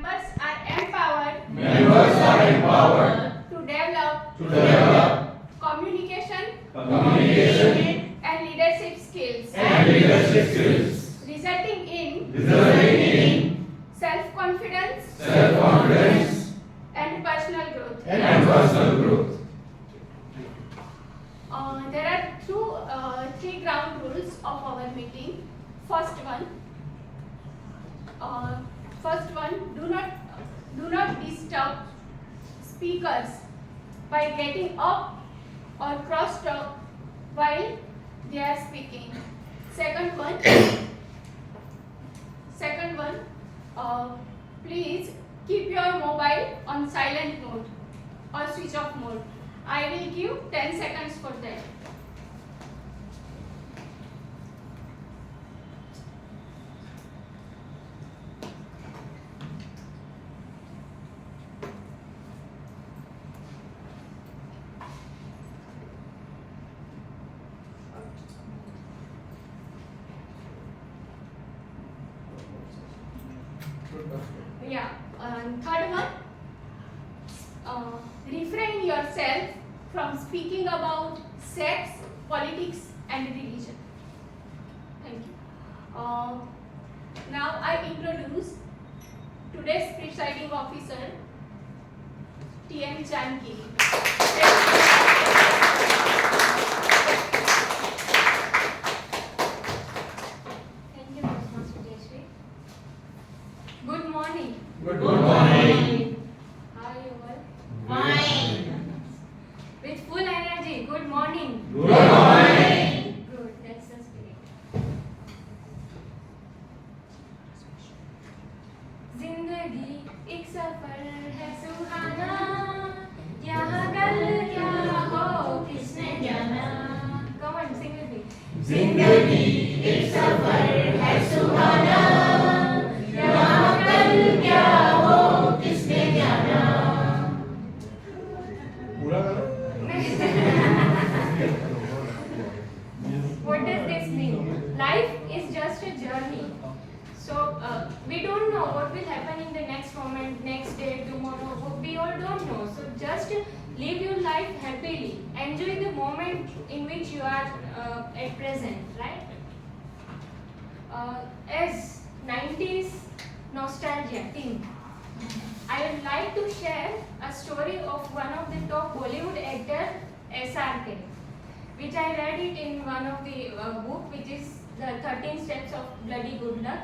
Members are empowered to develop communication and leadership skills, resulting in self-confidence and personal growth. There are three ground rules of our meeting. First one, do not disturb speakers by getting up or cross talk while they are speaking. Second one, please keep your mobile on silent mode or switch off mode. I will give 10 seconds for that. Third one, refrain yourself from speaking about sex, politics, and religion. Thank you. Now I introduce today's presiding officer, TM Janki. Thank you, Ms. Sujeshri. Good morning. Good morning. How are you all? Fine. With full energy. Good morning. Good morning. Good. That's the spirit. जिंदगी एक सफर है सुहाना, यहाँ कल क्या हो किसने जाना. Come on, sing with me. जिंदगी एक सफर है सुहाना, यहाँ कल क्या हो किसने जाना. पूरा करो. What does this mean? Life is just a journey. So we don't know what will happen in the next moment, next day, tomorrow. We all don't know. So just live your life happily. Enjoy the moment in which you are at present, right? As 90's nostalgia theme, I would like to share a story of one of the top Bollywood actor, SRK, which I read it in one of the book, which is the 13 Steps of Bloody Good Luck.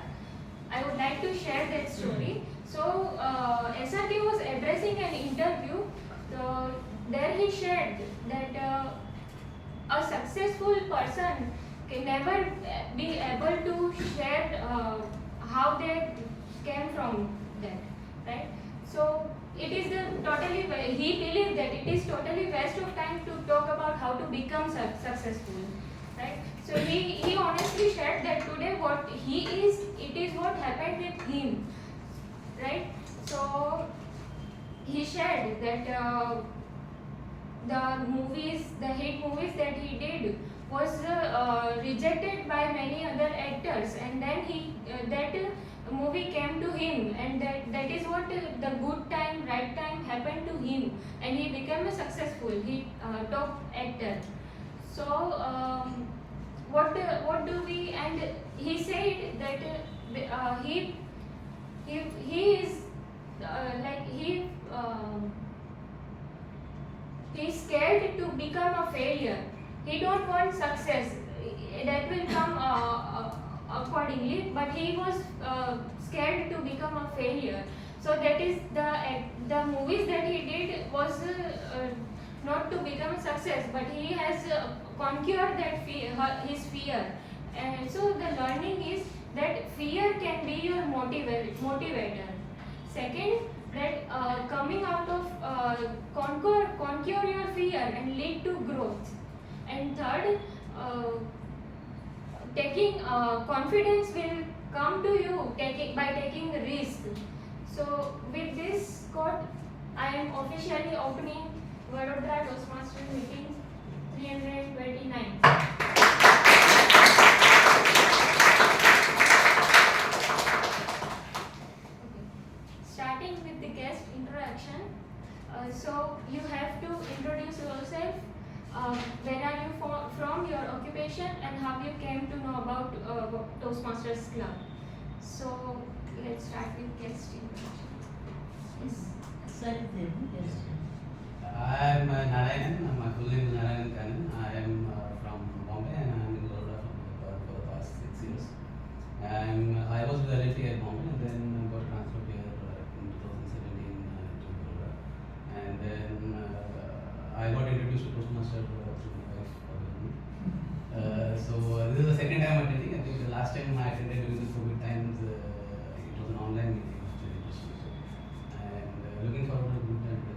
I would like to share that story. So SRK was addressing an interview. There he shared that a successful person can never be able to share how they came from that, right? So it is he believed that it is totally waste of time to talk about how to become successful, right? So he honestly shared that today what he is, it is what happened with him, right? So he shared that the hit movies that he did was rejected by many other actors, and then that movie came to him, and that is what the good time, right time happened to him, and he became a successful top actor. So what do we, and he said that he is he's scared to become a failure. He don't want success. That will come accordingly, but he was scared to become a failure. So that is the movies that he did was not to become a success, but he has conquered that his fear. And so the learning is that fear can be your motivator. Second, that coming out of conquer your fear and lead to growth. And third, taking confidence will come to you by taking risk. So with this quote, I am officially opening Vadodara Toastmaster meeting 329. Start. yourself. Where are you from, your occupation, and how you came to know about Toastmasters Club. So let's start with guest introduction. Yes. I am Narayanan. My full name is Narayanan Kanan. I am from Bombay and I am in Baroda for the past 6 years. I was with LLT at Bombay and then got transferred here in 2017 to Baroda. And then I got introduced to Toastmaster through my wife. So this is the second time attending. I think the last time I attended during the COVID times, it was an online meeting of Toastmaster. And looking forward to a good time today.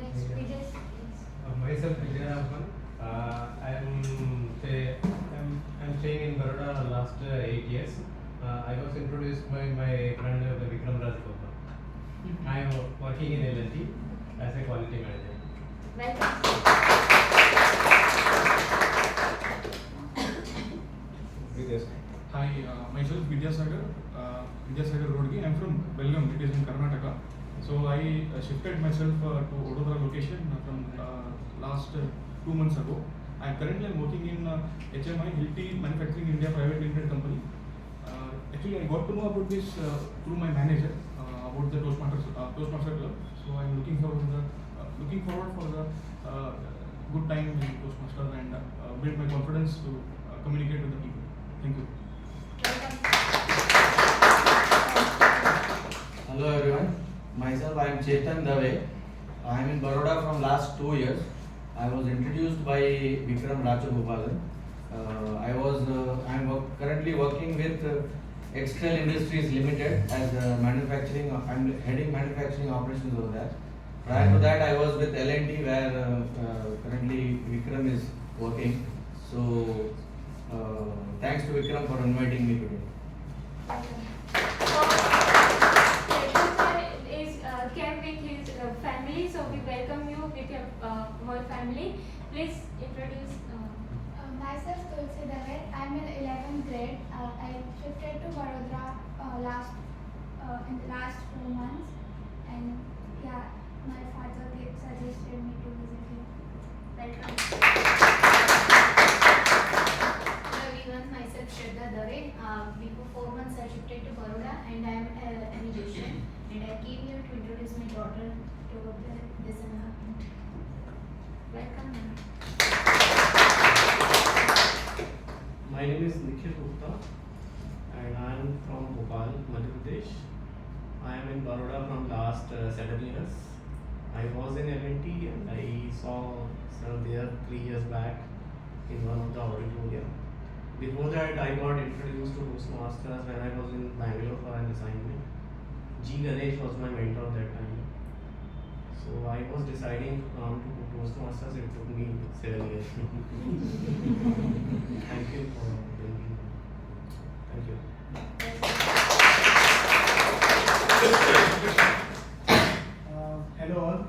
Next, Vijay. Myself, Vijay Rahman. I'm staying in Baroda last 8 years. I was introduced by my friend Vikram Rajgopal. I am working in LLT as a quality manager. Welcome. Hi, myself Vidyasagar Rodgi. I'm from Belgaum, it is in Karnataka. So I shifted myself to Ododara location from last 2 months ago. I'm currently working in HMI Hilti Manufacturing India Private Limited company. Actually, I got to know about this through my manager about the Toastmaster Club. So I'm looking forward for the good time in Toastmaster and build my confidence to communicate with the people. Thank you. Hello everyone, myself I am Chetan Dave. I am in Baroda from last 2 years. I was introduced by Vikram Rajagopalan. I am currently working with Excel Industries Limited as manufacturing. I am heading manufacturing operations over there. Prior to that, I was with L&T where currently Vikram is working. So thanks to Vikram for inviting me today. Came with his family, so we welcome you with your whole family. Please introduce. Myself Tulsi Dave. I'm in 11th grade. I shifted to Vadodara in the last 4 months, and yeah, my father suggested me to visit here. Welcome. Hello everyone, myself Shraddha Dave. Before 4 months I shifted to Baroda and I am a musician and I came here to introduce my daughter to this environment. Welcome. My name is Nikhil Gupta and I am from Bhopal, Madhya Pradesh. I am in Baroda from last 7 years. I was in L&T and I saw Sir there 3 years back in one of the auditorium. Before that, I got introduced to Toastmasters when I was in Bangalore for an assignment. G. Ganesh was my mentor at that time. So I was deciding to do Toastmasters. It took me 7 years. Thank you for bringing me. Thank you. Hello all,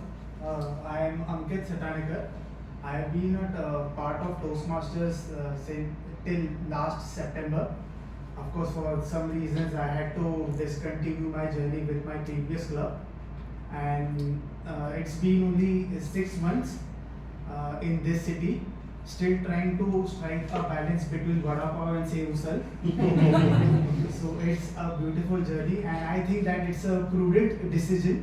I am Ankit Satanikar. I have been a part of Toastmasters till last September. Of course, for some reasons I had to discontinue my journey with my previous club, and it's been only 6 months in this city, still trying to strike a balance between vada pav and sev usal. So it's a beautiful journey, and I think that it's a prudent decision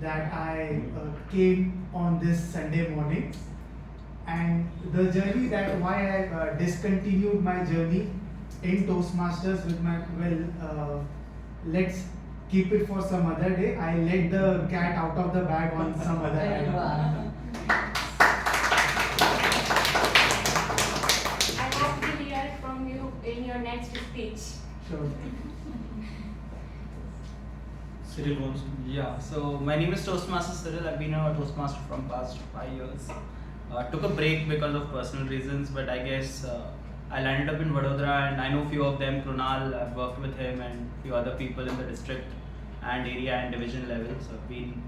that I came on this Sunday morning. And the journey that why I discontinued my journey in Toastmasters with my, let's keep it for some other day. I let the cat out of the bag on some other day. I hope to hear from you in your next speech. Sure. Cyril wants. Yeah, so my name is Toastmaster Cyril. I've been a Toastmaster from past 5 years. Took a break because of personal reasons, but I guess I landed up in Vadodara and I know few of them. Krunal, I've worked with him and few other people in the district and area and division level. So I've been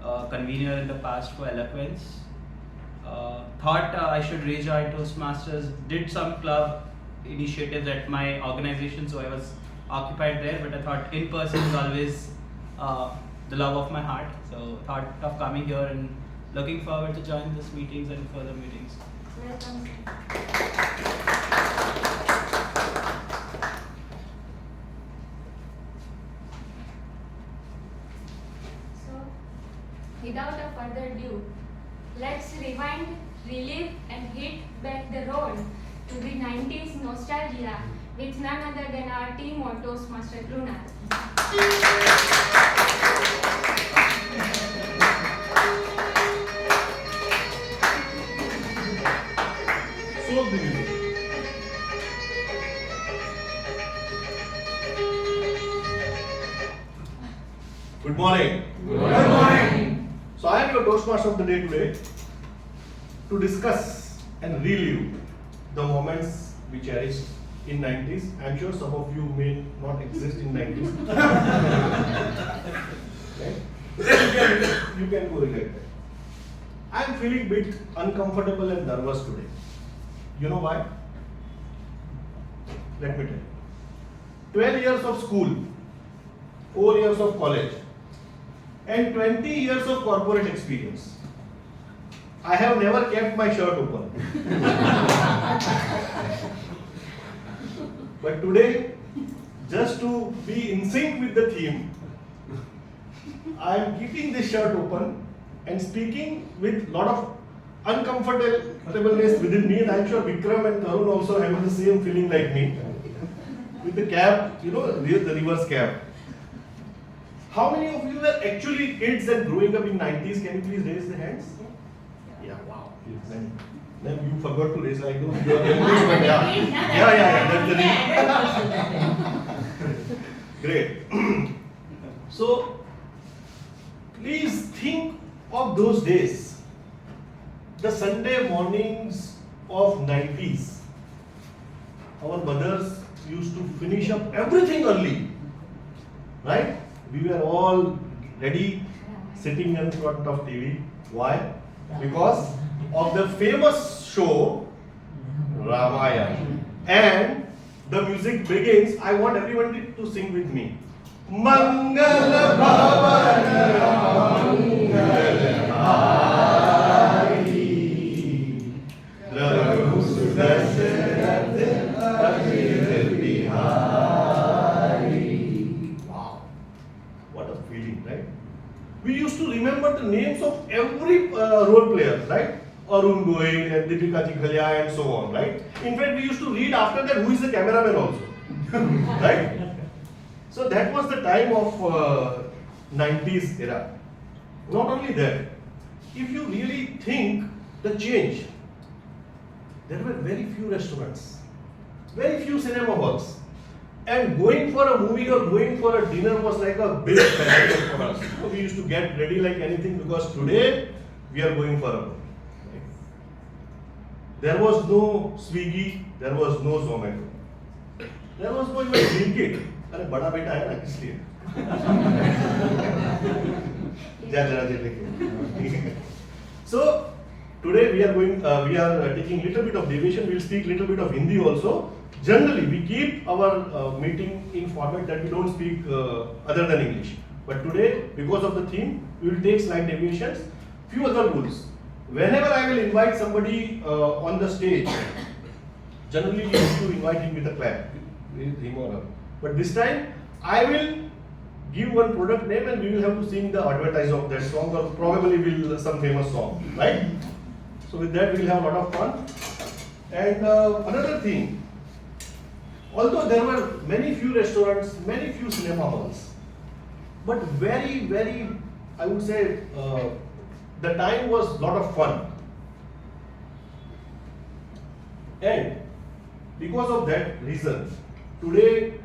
a convener in the past for Eloquence. Thought I should rejoin Toastmasters. Did some club initiatives at my organization, so I was occupied there, but I thought in person is always the love of my heart. So thought of coming here and looking forward to join these meetings and further meetings. Welcome. So, without a further ado, let's rewind, relive, and hit back the road to the 90s nostalgia with none other than our team of Toastmaster Krunal. So the music. Good morning. Good morning. So I am your Toastmaster of the day today to discuss and relive the moments we cherished in 90s. I am sure some of you may not exist in 90s. Right? You can correlate that. I am feeling a bit uncomfortable and nervous today. You know why? Let me tell you. 12 years of school, 4 years of college, and 20 years of corporate experience. I have never kept my shirt open. But today, just to be in sync with the theme, I am keeping this shirt open and speaking with a lot of uncomfortableness within me, and I am sure Vikram and Tarun also have the same feeling like me. With the cap, you know, the reverse cap. How many of you were actually kids and growing up in 90s? Can you please raise the hands? Yeah, wow. Then you forgot to raise, like, you are English, but that's the reason. Great. So, please think of those days. The Sunday mornings of 90s. Our mothers used to finish up everything early. Right? We were all ready, sitting in front of TV. Why? Because of the famous show Ramayana. And the music begins. I want everyone to sing with me. Mangala Bhavana Mangalahari Raghu Sudasarath Abhir Bihari. Wow, what a feeling, right? We used to remember the names of every role player, right? Arun Goyal and Deepika Chikhalia and so on, right? In fact, we used to read after that who is the cameraman also, right? So that was the time of 90s era. Not only that, if you really think the change, there were very few restaurants, very few cinema halls, and going for a movie or going for a dinner was like a big festival for us. So we used to get ready like anything, because today we are going for a movie. Right? There was no Swiggy, there was no Zomato, there was no even Blinkit. अरे बड़ा बेटा है ना इसलिए So today we are taking little bit of deviation. We will speak little bit of Hindi also. Generally we keep our meeting in format that we don't speak other than English, but today because of the theme we will take slight deviations. Few other rules. Whenever I will invite somebody on the stage, generally we used to invite him with a clap, with him or her. But this time, I will give one product name and we will have to sing the advertise of that song, or probably will some famous song, right? So with that, we will have a lot of fun. And another thing, although there were many few restaurants, many few cinema halls, but very, very, I would say, the time was a lot of fun. And because of that reason, today,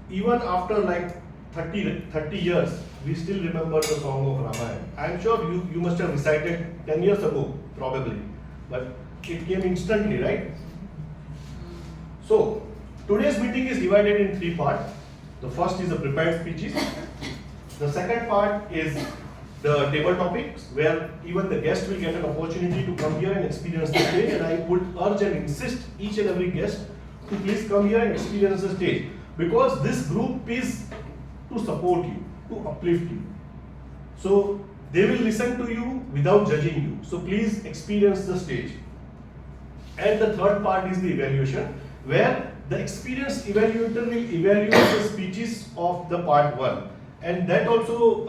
even after like 30 years, we still remember the song of Ramayana. I am sure you must have recited 10 years ago, probably, but it came instantly, right? So, today's meeting is divided in 3 parts. The first is the prepared speeches. The second part is the table topics, where even the guest will get an opportunity to come here and experience the stage, and I would urge and insist each and every guest to please come here and experience the stage, because this group is to support you. to uplift you. So they will listen to you without judging you. So please experience the stage. And the third part is the evaluation, where the experienced evaluator will evaluate the speeches of the part 1. And that also,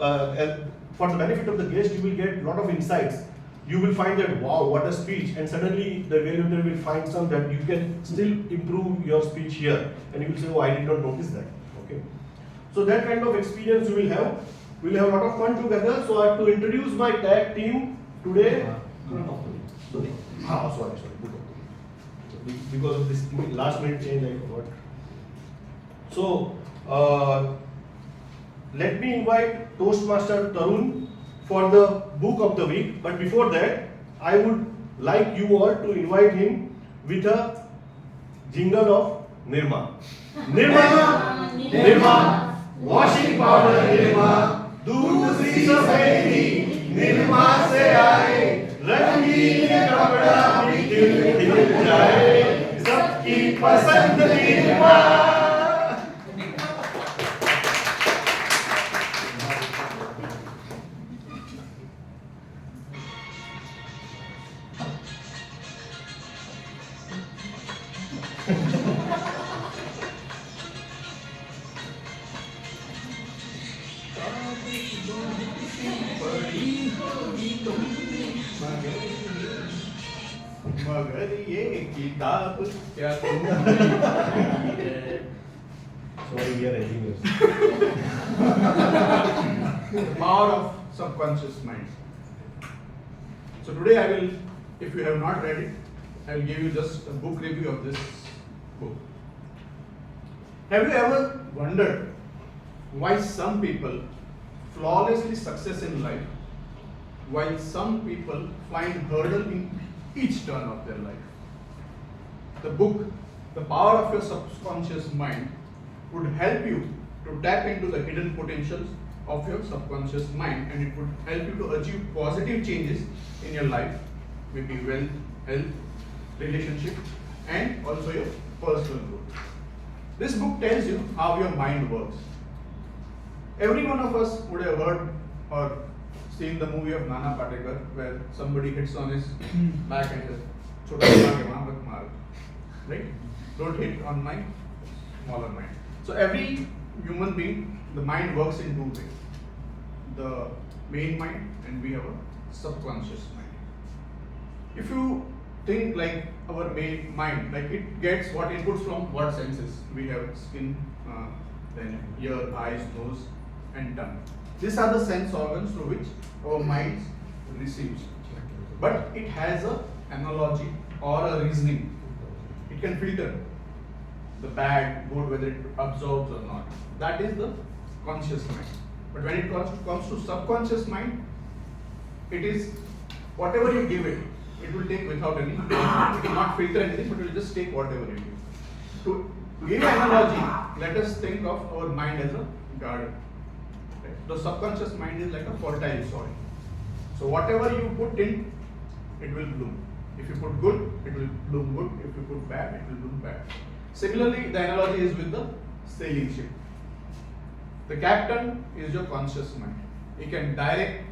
for the benefit of the guest, you will get a lot of insights. You will find that, wow, what a speech, and suddenly the evaluator will find some that you can still improve your speech here, and you will say, oh, I did not notice that. Okay. So that kind of experience you will have. We'll have a lot of fun together. So I have to introduce my tag team today. Sorry. Because of this last minute change, I forgot. So let me invite Toastmaster Tarun for the book of the week. But before that, I would like you all to invite him with a jingle of Nirma. Nirma, Nirma, washing powder Nirma, दूध सी सफेदी Nirma से आए, रंगीन कपड़ा भी खिल जाए, सबकी पसंद Nirma. मगर ये किताब क्या तुम Sorry, we are ending this. The power of subconscious mind. So today I will, if you have not read it, I will give you just a book review of this book. Have you ever wondered why some people flawlessly success in life, while some people find hurdle in each turn of their life? The book, The Power of Your Subconscious Mind, would help you to tap into the hidden potentials of your subconscious mind, and it would help you to achieve positive changes in your life, maybe wealth, health, relationship, and also your personal growth. This book tells you how your mind works. Every one of us would have heard or seen the movie of Nana Patekar, where somebody hits on his back and says, "Chota ke wahan mat maar." Right? Don't hit on my smaller mind. So every human being, the mind works in two ways. The main mind, and we have a subconscious mind. If you think like our main mind, like it gets what inputs from what senses? We have skin, then ear, eyes, nose, and tongue. These are the sense organs through which our mind receives. But it has an analogy or a reasoning. It can filter the bad, good, whether it absorbs or not. That is the conscious mind. But when it comes to subconscious mind, it is whatever you give it, it will take without any, it will not filter anything, but it will just take whatever you give. To give an analogy, let us think of our mind as a garden. Right? The subconscious mind is like a fertile soil. So whatever you put in, it will bloom. If you put good, it will bloom good. If you put bad, it will bloom bad. Similarly, the analogy is with the sailing ship. The captain is your conscious mind. He can direct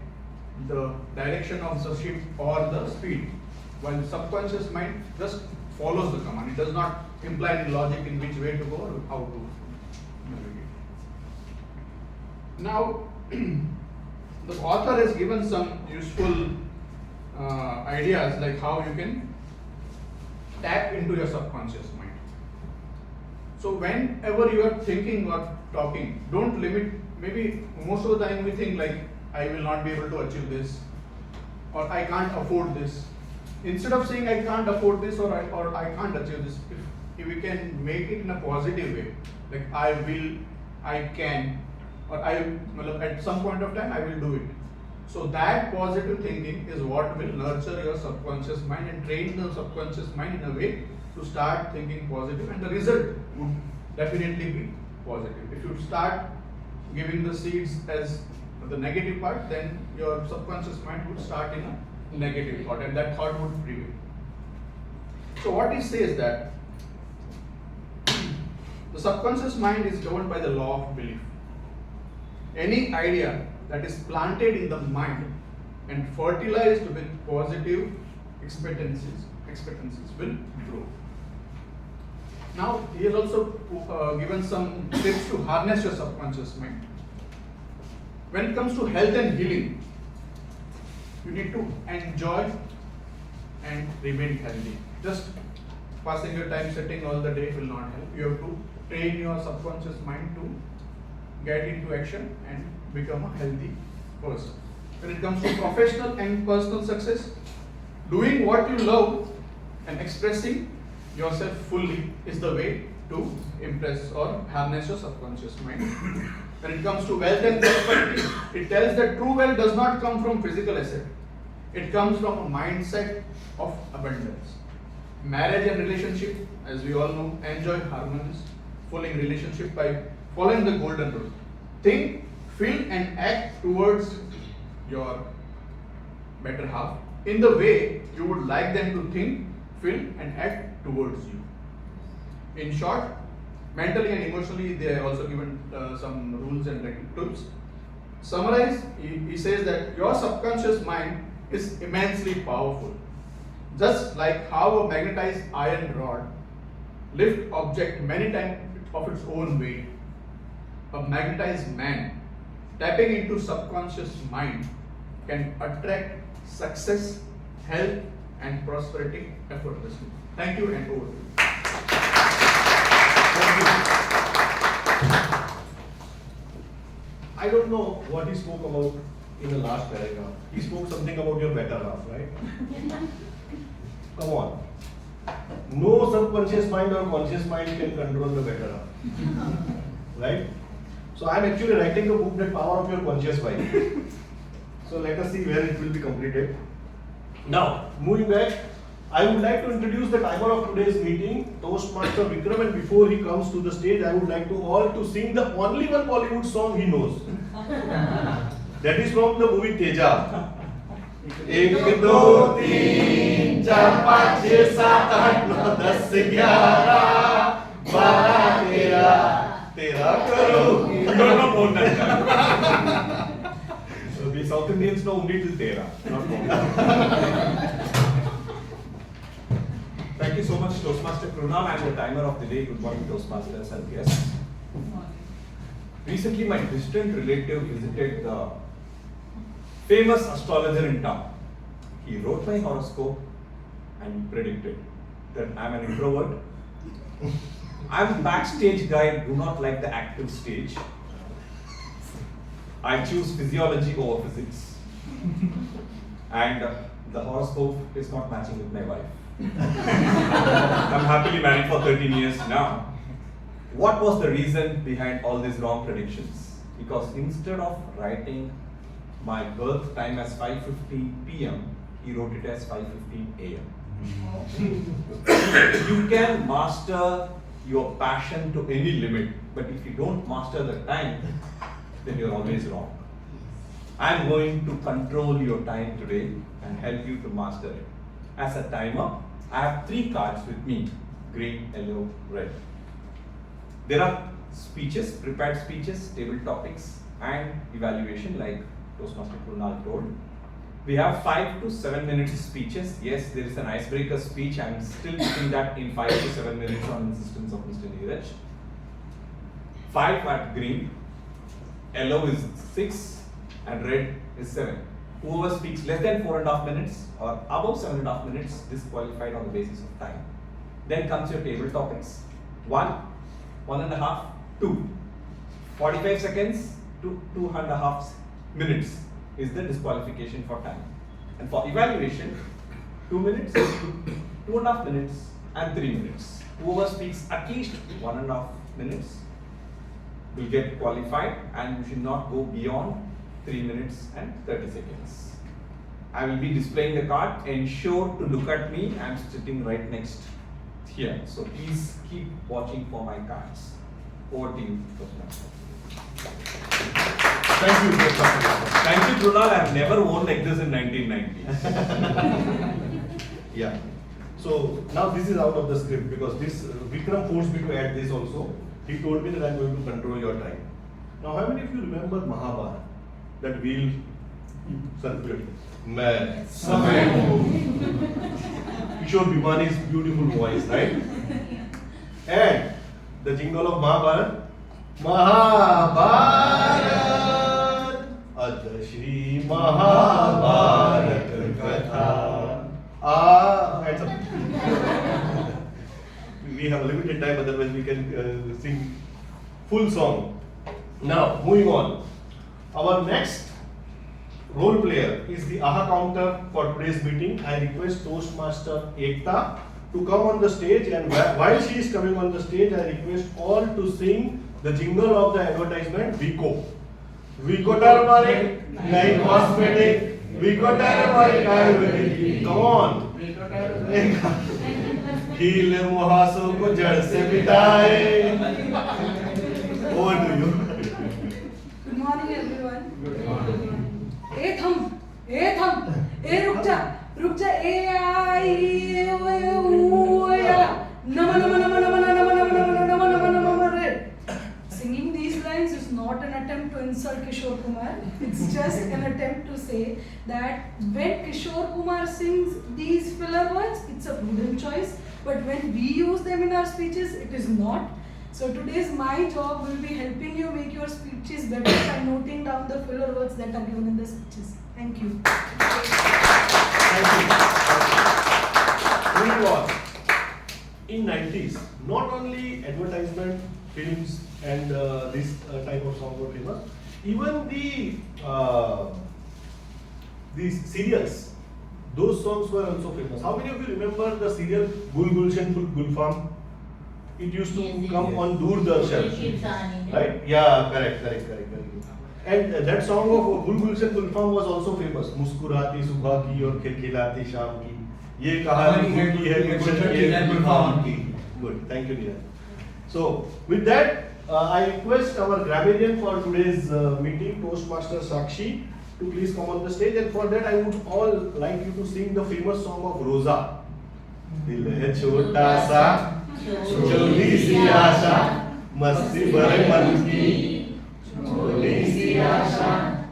the direction of the ship or the speed, while the subconscious mind just follows the command. It does not imply any logic in which way to go or how to navigate. Now, the author has given some useful ideas like how you can tap into your subconscious mind. So whenever you are thinking or talking, don't limit. Maybe most of the time we think like, I will not be able to achieve this, or I can't afford this. Instead of saying I can't afford this or I can't achieve this, if we can make it in a positive way, like I will, I can, or at some point of time I will do it. So that positive thinking is what will nurture your subconscious mind and train the subconscious mind in a way to start thinking positive, and the result would definitely be positive. If you start giving the seeds as the negative part, then your subconscious mind would start in a negative thought, and that thought would prevail. So what he says that the subconscious mind is governed by the law of belief. any idea that is planted in the mind and fertilized with positive expectancies will grow. Now, he has also given some tips to harness your subconscious mind. When it comes to health and healing, you need to enjoy and remain healthy. Just passing your time sitting all the day will not help. You have to train your subconscious mind to get into action and become a healthy person. When it comes to professional and personal success, doing what you love and expressing yourself fully is the way to impress or harness your subconscious mind. When it comes to wealth and prosperity, it tells that true wealth does not come from physical asset. It comes from a mindset of abundance. Marriage and relationship, as we all know, enjoy harmonious, fulfilling relationship by following the golden rule. Think, feel and act towards your better half in the way you would like them to think, feel and act towards you. In short, mentally and emotionally, they are also given some rules and tips. Summarize, he says that your subconscious mind is immensely powerful. Just like how a magnetized iron rod lifts object many times of its own weight, a magnetized man tapping into subconscious mind can attract success, health and prosperity effortlessly. Thank you and over to you. I don't know what he spoke about in the last paragraph. He spoke something about your better half, right? Come on. No subconscious mind or conscious mind can control the better half. Right? So I am actually writing a book, The Power of Your Conscious Mind. So let us see where it will be completed. Now, moving back, I would like to introduce the timer of today's meeting, Toastmaster Vikram, and before he comes to the stage, I would like to all to sing the only one Bollywood song he knows. That is from the movie Teja. 1, 2, 3, 4, 5, 6, 7, 8, 9, 10, 11, 12, 13, karo. You don't know more than that. So we South Indians know only till 13, not more. Thank you so much, Toastmaster Krunal. I am the timer of the day. Good morning, Toastmasters and guests. Recently, my distant relative visited the famous astrologer in town. He wrote my horoscope and predicted that I am an introvert. I am a backstage guy, do not like the active stage. I choose physiology over physics. And the horoscope is not matching with my wife. I'm happily married for 13 years now. What was the reason behind all these wrong predictions? Because instead of writing my birth time as 5:50 p.m., he wrote it as 5:15 a.m. You can master your passion to any limit, but if you don't master the time, then you're always wrong. I'm going to control your time today and help you to master it. As a timer, I have 3 cards with me, green, yellow, red. There are speeches, prepared speeches, table topics, and evaluation like Toastmaster Krunal told. We have 5 to 7 minutes speeches. Yes, there is an icebreaker speech. I am still putting that in 5 to 7 minutes on insistence of Mr. Neeraj. 5 at green, yellow is 6, and red is 7. Whoever speaks less than 4.5 minutes or above 7.5 minutes disqualified on the basis of time. Then comes your table topics. 1, 1.5, 2. 45 seconds to 2.5 minutes is the disqualification for time. And for evaluation, 2 minutes, 2.5 minutes and 3 minutes. Whoever speaks at least 1.5 minutes will get qualified, and you should not go beyond 3 minutes and 30 seconds. I will be displaying the card. Ensure to look at me. I am sitting right next here. So please keep watching for my cards. Over to you, Thank you. Thank you, Krunal. I have never worn like this in 1990. Yeah. So now this is out of the script because this Vikram forced me to add this also. He told me that I'm going to control your time. Now, how many of you remember Mahabharata? That wheel circulating. Man, Kishore Bhimani's beautiful voice, right? And the jingle of Mahabharata. Mahabharata, Ad Shri Mahabharat Katha. And some. We have a limited time, otherwise we can sing full song. Now, moving on. Our next role player is the AHA counter for today's meeting. I request Toastmaster Ekta to come on the stage, and while she is coming on the stage, I request all to sing the jingle of the advertisement, Vico. Vico turmeric, like cosmetic, Vico turmeric, Ayurvedic. Come on. Heal मुहासों को जड़ से मिटाए. Over to you. Good morning, everyone. Good morning. रुक जा, Singing these lines is not an attempt to insult Kishore Kumar. It's just an attempt to say that when Kishore Kumar sings these filler words, it's a prudent choice. But when we use them in our speeches, it is not. So today's my job will be helping you make your speeches better by noting down the filler words that are given in the speeches. Thank you. Thank you. Moving on. In 90s, not only advertisement, films, and this type of song were famous. Even these serials, those songs were also famous. How many of you remember the serial Gul Gulshan Ful Gulfam? It used to come on Doordarshan, right? Yeah, correct. And that song of Gul Gulshan Gulfam was also famous. Muskurati subha ki aur khilkhilati sham ki. Ye kahani ki hai Gulshan ki Gulfam ki. Good, thank you, Neeraj. So, with that, I request our grammarian for today's meeting, Toastmaster Sakshi, to please come on the stage. And for that, I would all like you to sing the famous song of Rosa. Dil hai chota sa, choti si aasha, masti bhare man ki, choti si aasha,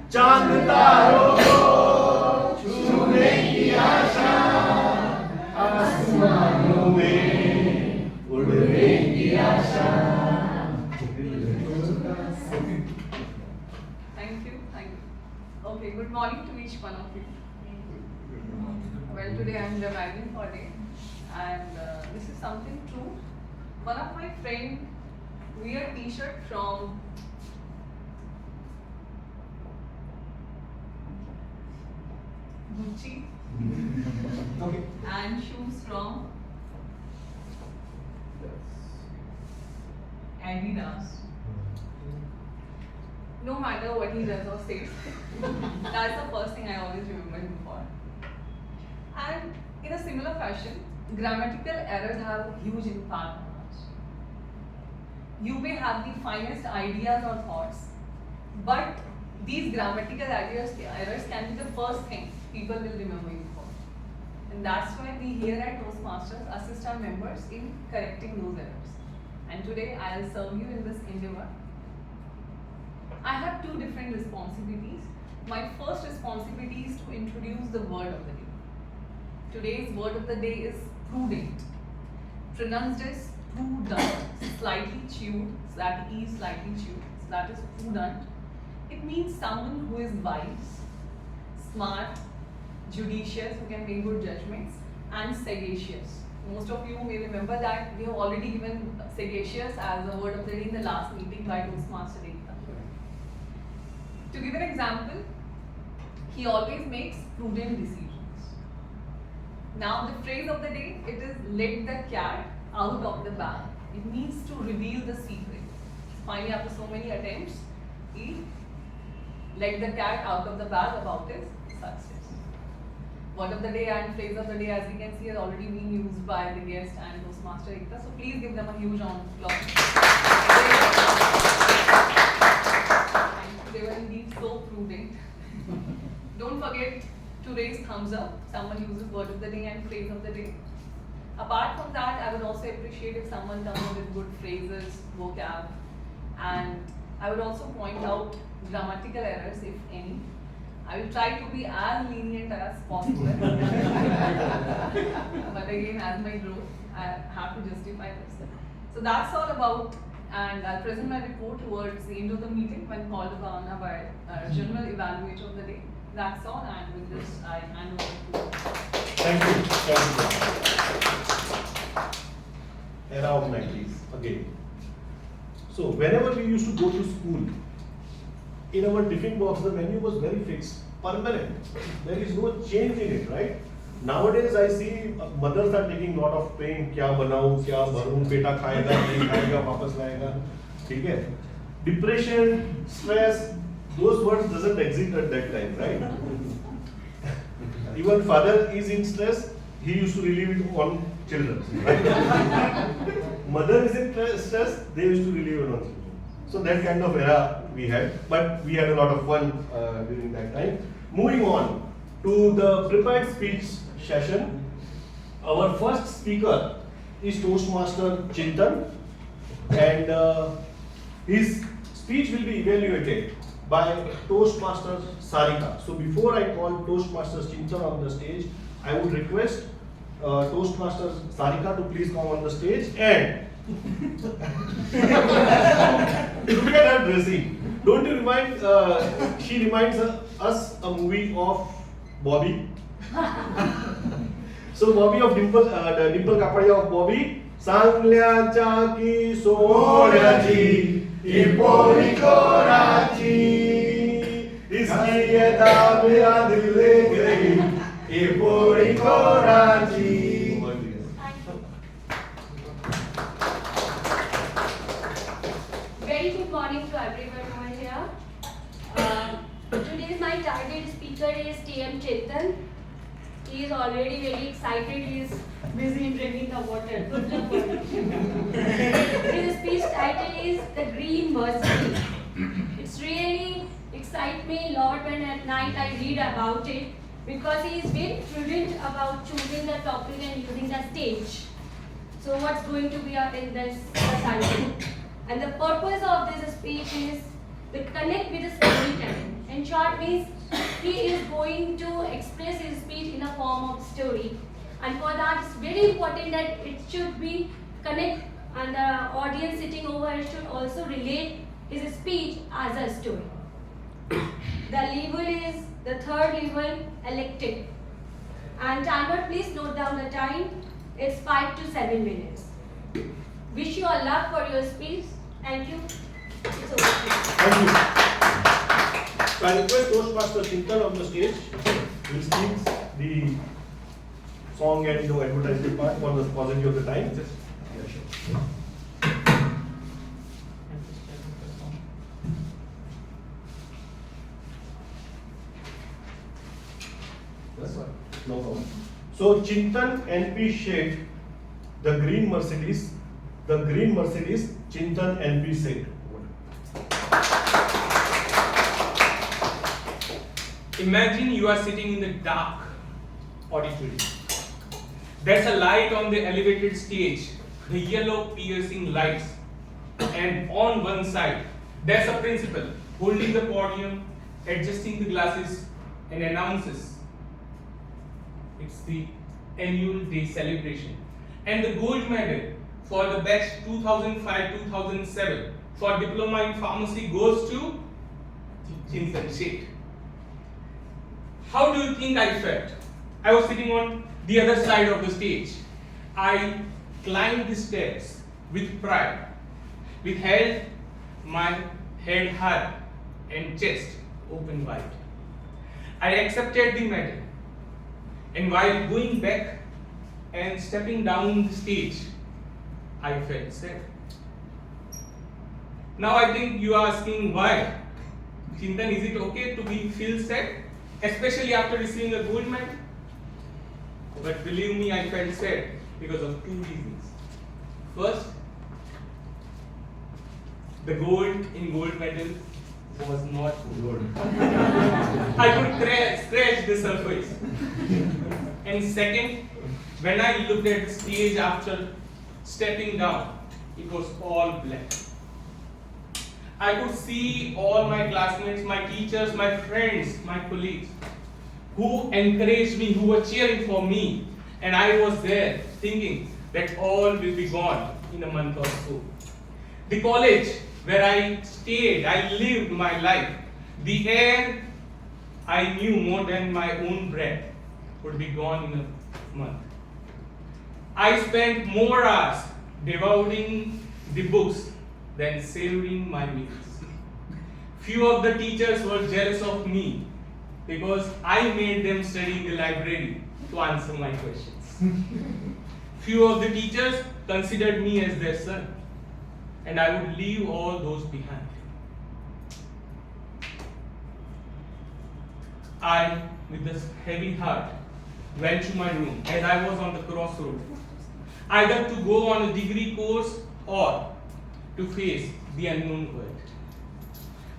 chand taro ko chune ki aasha, आसमानों में उड़ने की आशा. Thank you. Okay, good morning to each one of you. Well, today I am reviving for day, and this is something true. One of my friend wear T-shirt from Gucci. Okay. And shoes from Adidas. No matter what he does or says, that's the first thing I always remember him for. And in a similar fashion, grammatical errors have a huge impact on us. You may have the finest ideas or thoughts, but these grammatical errors can be the first thing people will remember you for. And that's why we here at Toastmasters assist our members in correcting those errors. And today I'll serve you in this endeavor. I have two different responsibilities. My first responsibility is to introduce the word of the day. Today's word of the day is prudent. Pronounced as prudent, slightly chewed, so that E is slightly chewed, so that is prudent. It means someone who is wise, smart, judicious, who can make good judgments, and sagacious. Most of you may remember that we have already given sagacious as a word of the day in the last meeting by Toastmaster Ekta. To give an example, he always makes prudent decisions. Now the phrase of the day, it is let the cat out of the bag. It means to reveal the secret. Finally, after so many attempts, he let the cat out of the bag about his success. Word of the day and phrase of the day, as we can see, has already been used by the guest and Toastmaster Ekta. So please give them a huge round of applause. They were indeed so prudent. Don't forget to raise thumbs up. Someone uses word of the day and phrase of the day. Apart from that, I would also appreciate if someone comes up with good phrases, vocab, and I would also point out grammatical errors, if any. I will try to be as lenient as possible. But again, as my growth, I have to justify this. So that's all about, and I'll present my report towards the end of the meeting when called upon by our general evaluator of the day. That's all, and with this, I hand over to. Thank you. Era of 90s again. So whenever we used to go to school, in our tiffin box the menu was very fixed, permanent. There is no change in it, right? Nowadays I see mothers are taking lot of pain. क्या बनाऊं, क्या भरूं, बेटा खाएगा, नहीं खाएगा, वापस लाएगा, ठीक है? Depression, stress, those words doesn't exist at that time, right? Even father is in stress, he used to relieve it on children, right? Mother is in stress, they used to relieve it on children. So that kind of era we had, but we had a lot of fun during that time. Moving on to the prepared speech session, our first speaker is Toastmaster Chintan, and his speech will be evaluated by Toastmaster Sarika. So before I call Toastmaster Chintan on the stage, I would request Toastmaster Sarika to please come on the stage and look at her dressing. Don't you remind? She reminds us a movie of Bobby. So Bobby of Dimple, the Dimple Kapadia of Bobby. Sanglia Chaki Sorachi Ipori Korachi Iski Yeda Mera Dil Le Gayi Ipori Korachi. Very good morning to everyone over here. Today's my target speaker is TM Chetan. He is already very excited. He is busy in drinking the water. Good luck for him. His speech title is The Green Mercy. It's really excite me a lot when at night I read about it, because he is very prudent about choosing the topic and using the stage. So what's going to be up in this society? And the purpose of this speech is to connect with the storytelling. In short means he is going to express his speech in a form of story. And for that it's very important that it should be connect, and the audience sitting over here should also relate his speech as a story. The level is the third level, elected. And timer, please note down the time. It's 5 to 7 minutes. Wish you all luck for your speech. Thank you. It's over to you. Thank you. So I request Toastmaster Chintan on the stage. Will speak the song and advertisement part for the paucity of the time. Yeah, sure. That's fine. No problem. So Chintan NP Sheth, the green Mercedes, Chintan NP Sheth. Imagine you are sitting in the dark auditorium. There's a light on the elevated stage, the yellow piercing lights, and on one side there's a principal holding the podium, adjusting the glasses, and announces it's the annual day celebration, and the gold medal for the batch 2005-2007 for diploma in pharmacy goes to Chintan Sheth. How do you think I felt? I was sitting on the other side of the stage. I climbed the stairs with pride, with held my head high and chest open wide. I accepted the medal, and while going back and stepping down the stage, I felt sad. Now I think you are asking why. Chintan, is it okay to feel sad? Especially after receiving a gold medal? But believe me, I felt sad because of two reasons. First, the gold in gold medal was not gold. I could scratch the surface. And second, when I looked at the stage after stepping down, it was all black. I could see all my classmates, my teachers, my friends, my colleagues who encouraged me, who were cheering for me. And I was there thinking that all will be gone in a month or so. The college where I stayed, I lived my life, the air I knew more than my own breath would be gone in a month. I spent more hours devouring the books than savoring my meals. Few of the teachers were jealous of me because I made them study in the library to answer my questions. Few of the teachers considered me as their son, and I would leave all those behind. I, with this heavy heart, went to my room as I was on the crossroad, either to go on a degree course or to face the unknown world.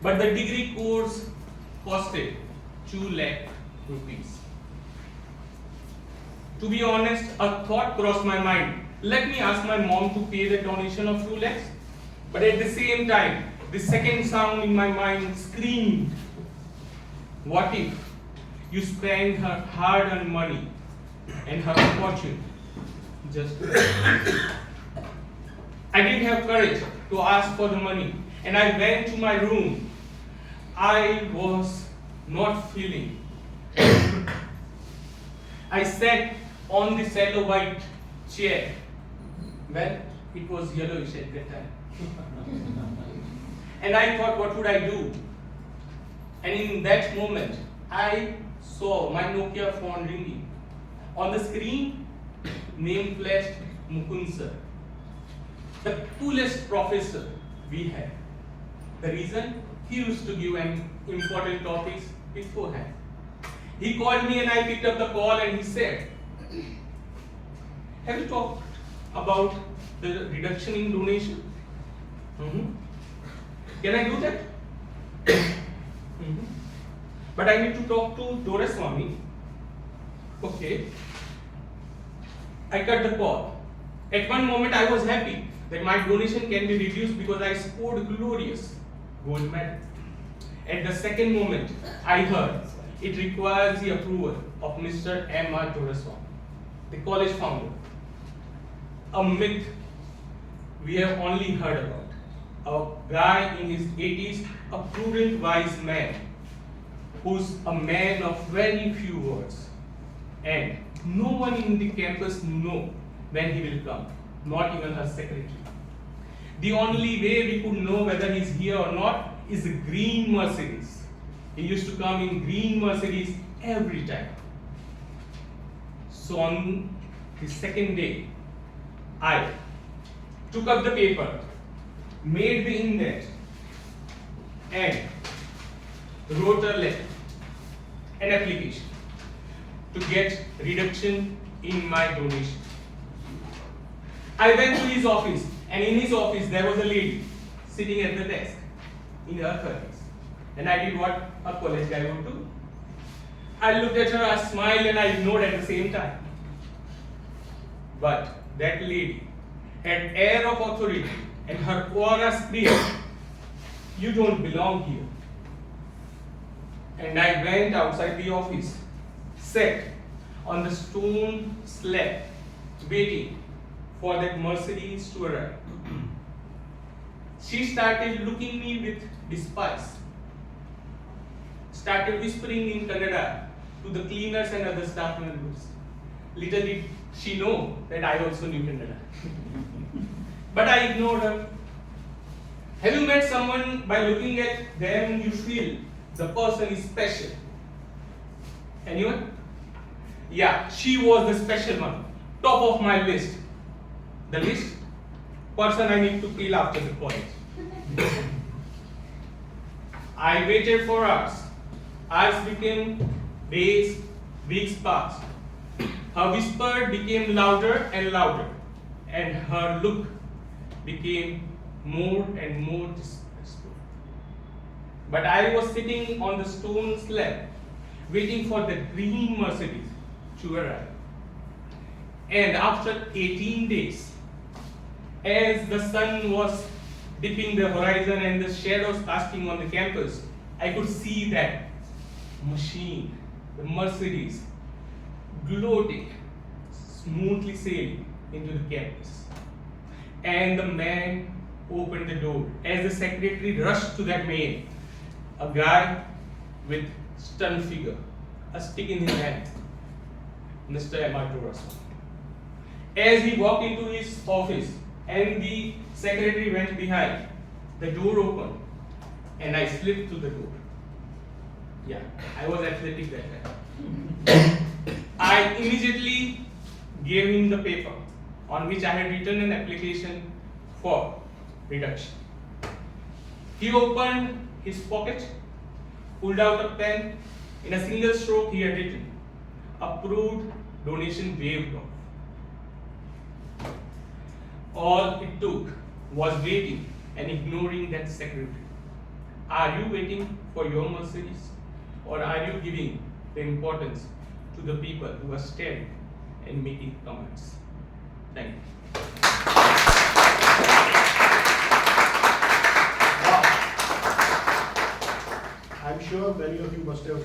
But the degree course costed 2 lakh rupees. To be honest, a thought crossed my mind. Let me ask my mom to pay the donation of 2 lakhs. But at the same time, the second sound in my mind screamed, what if you spend her hard-earned money and her fortune just I didn't have courage to ask for the money, and I went to my room. I was not feeling. I sat on the shallow white chair. Well, it was yellowish at that time. And I thought, what would I do? And in that moment, I saw my Nokia phone ringing. On the screen, name flashed Mukund sir, the coolest professor we had. The reason? He used to give an important topics beforehand. He called me and I picked up the call and he said, have you talked about the reduction in donation? Can I do that? But I need to talk to Doreswamy. Okay. I cut the call. At one moment I was happy that my donation can be reduced because I scored glorious gold medal. At the second moment, I heard it requires the approval of Mr. M.R. Doreswamy, the college founder. A myth we have only heard about. A guy in his 80s, a prudent, wise man, who's a man of very few words. And no one in the campus knows when he will come, not even her secretary. The only way we could know whether he's here or not is a green Mercedes. He used to come in green Mercedes every time. So on the second day, I took up the paper, made the indent, and wrote a letter, an application to get reduction in my donation. I went to his office, and in his office there was a lady sitting at the desk in her 30s. And I did what a college guy would do. I looked at her, I smiled, and I ignored at the same time. But that lady had air of authority, and her aura screamed, you don't belong here. And I went outside the office, sat on the stone slab, waiting for that Mercedes to arrive. She started looking me with despise, started whispering in Kannada to the cleaners and other staff members. Little did she know that I also knew Kannada. But I ignored her. Have you met someone by looking at them you feel the person is special? Anyone? Yeah, she was the special one, top of my list. The list? Person I need to kill after the college. I waited for hours. Hours became days, weeks passed. Her whisper became louder and louder, and her look became more and more distressful. But I was sitting on the stone slab, waiting for the green Mercedes to arrive. And after 18 days, as the sun was dipping the horizon and the shadows casting on the campus, I could see that machine, the Mercedes, gloating, smoothly sailing into the campus. And the man opened the door. As the secretary rushed to that man, a guy with stern figure, a stick in his hand, Mr. M.R. As he walked into his office and the secretary went behind, the door opened and I slipped through the door. Yeah, I was athletic that time. I immediately gave him the paper on which I had written an application for reduction. He opened his pocket, pulled out a pen. In a single stroke, he had written, "Approved, donation waived off." All it took was waiting and ignoring that secretary. Are you waiting for your Mercedes, or are you giving the importance to the people who are staring and making comments? Thank you. I'm sure many of you must have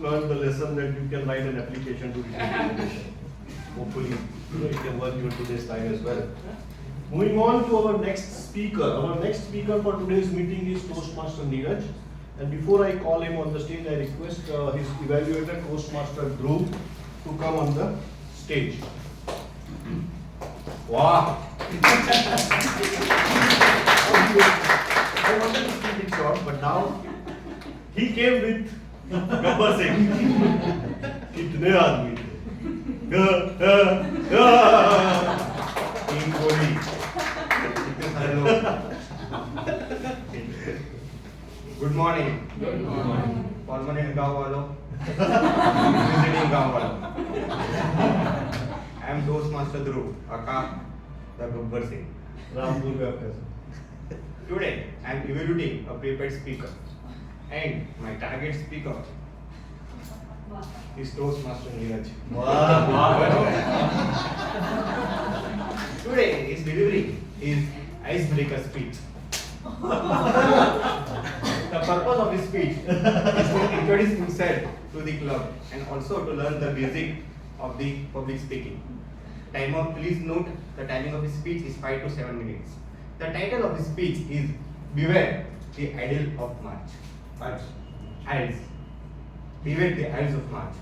learned the lesson that you can write an application to receive. Hopefully, it can work you today's time as well. Moving on to our next speaker. Our next speaker for today's meeting is Toastmaster Neeraj. And before I call him on the stage, I request his evaluator, Toastmaster Dhruv, to come on the stage. Wow! I wanted to keep it short, but now he came with Gabbar Singh. Kitne aadmi the? Team Kohli. Hello. Good morning. Good morning. Permanent गाँव वालों, visiting गाँव वालों. I am Toastmaster Dhruv, aka the Gabbar Singh. Rampur ka address. Today, I am evaluating a prepared speaker, and my target speaker is Toastmaster Neeraj. Today, his delivery is icebreaker speech. The purpose of his speech is to introduce himself to the club and also to learn the basic of the public speaking. Timer, please note the timing of his speech is 5 to 7 minutes. The title of his speech is "Beware the Idol of March." Idols. Beware the Idols of March.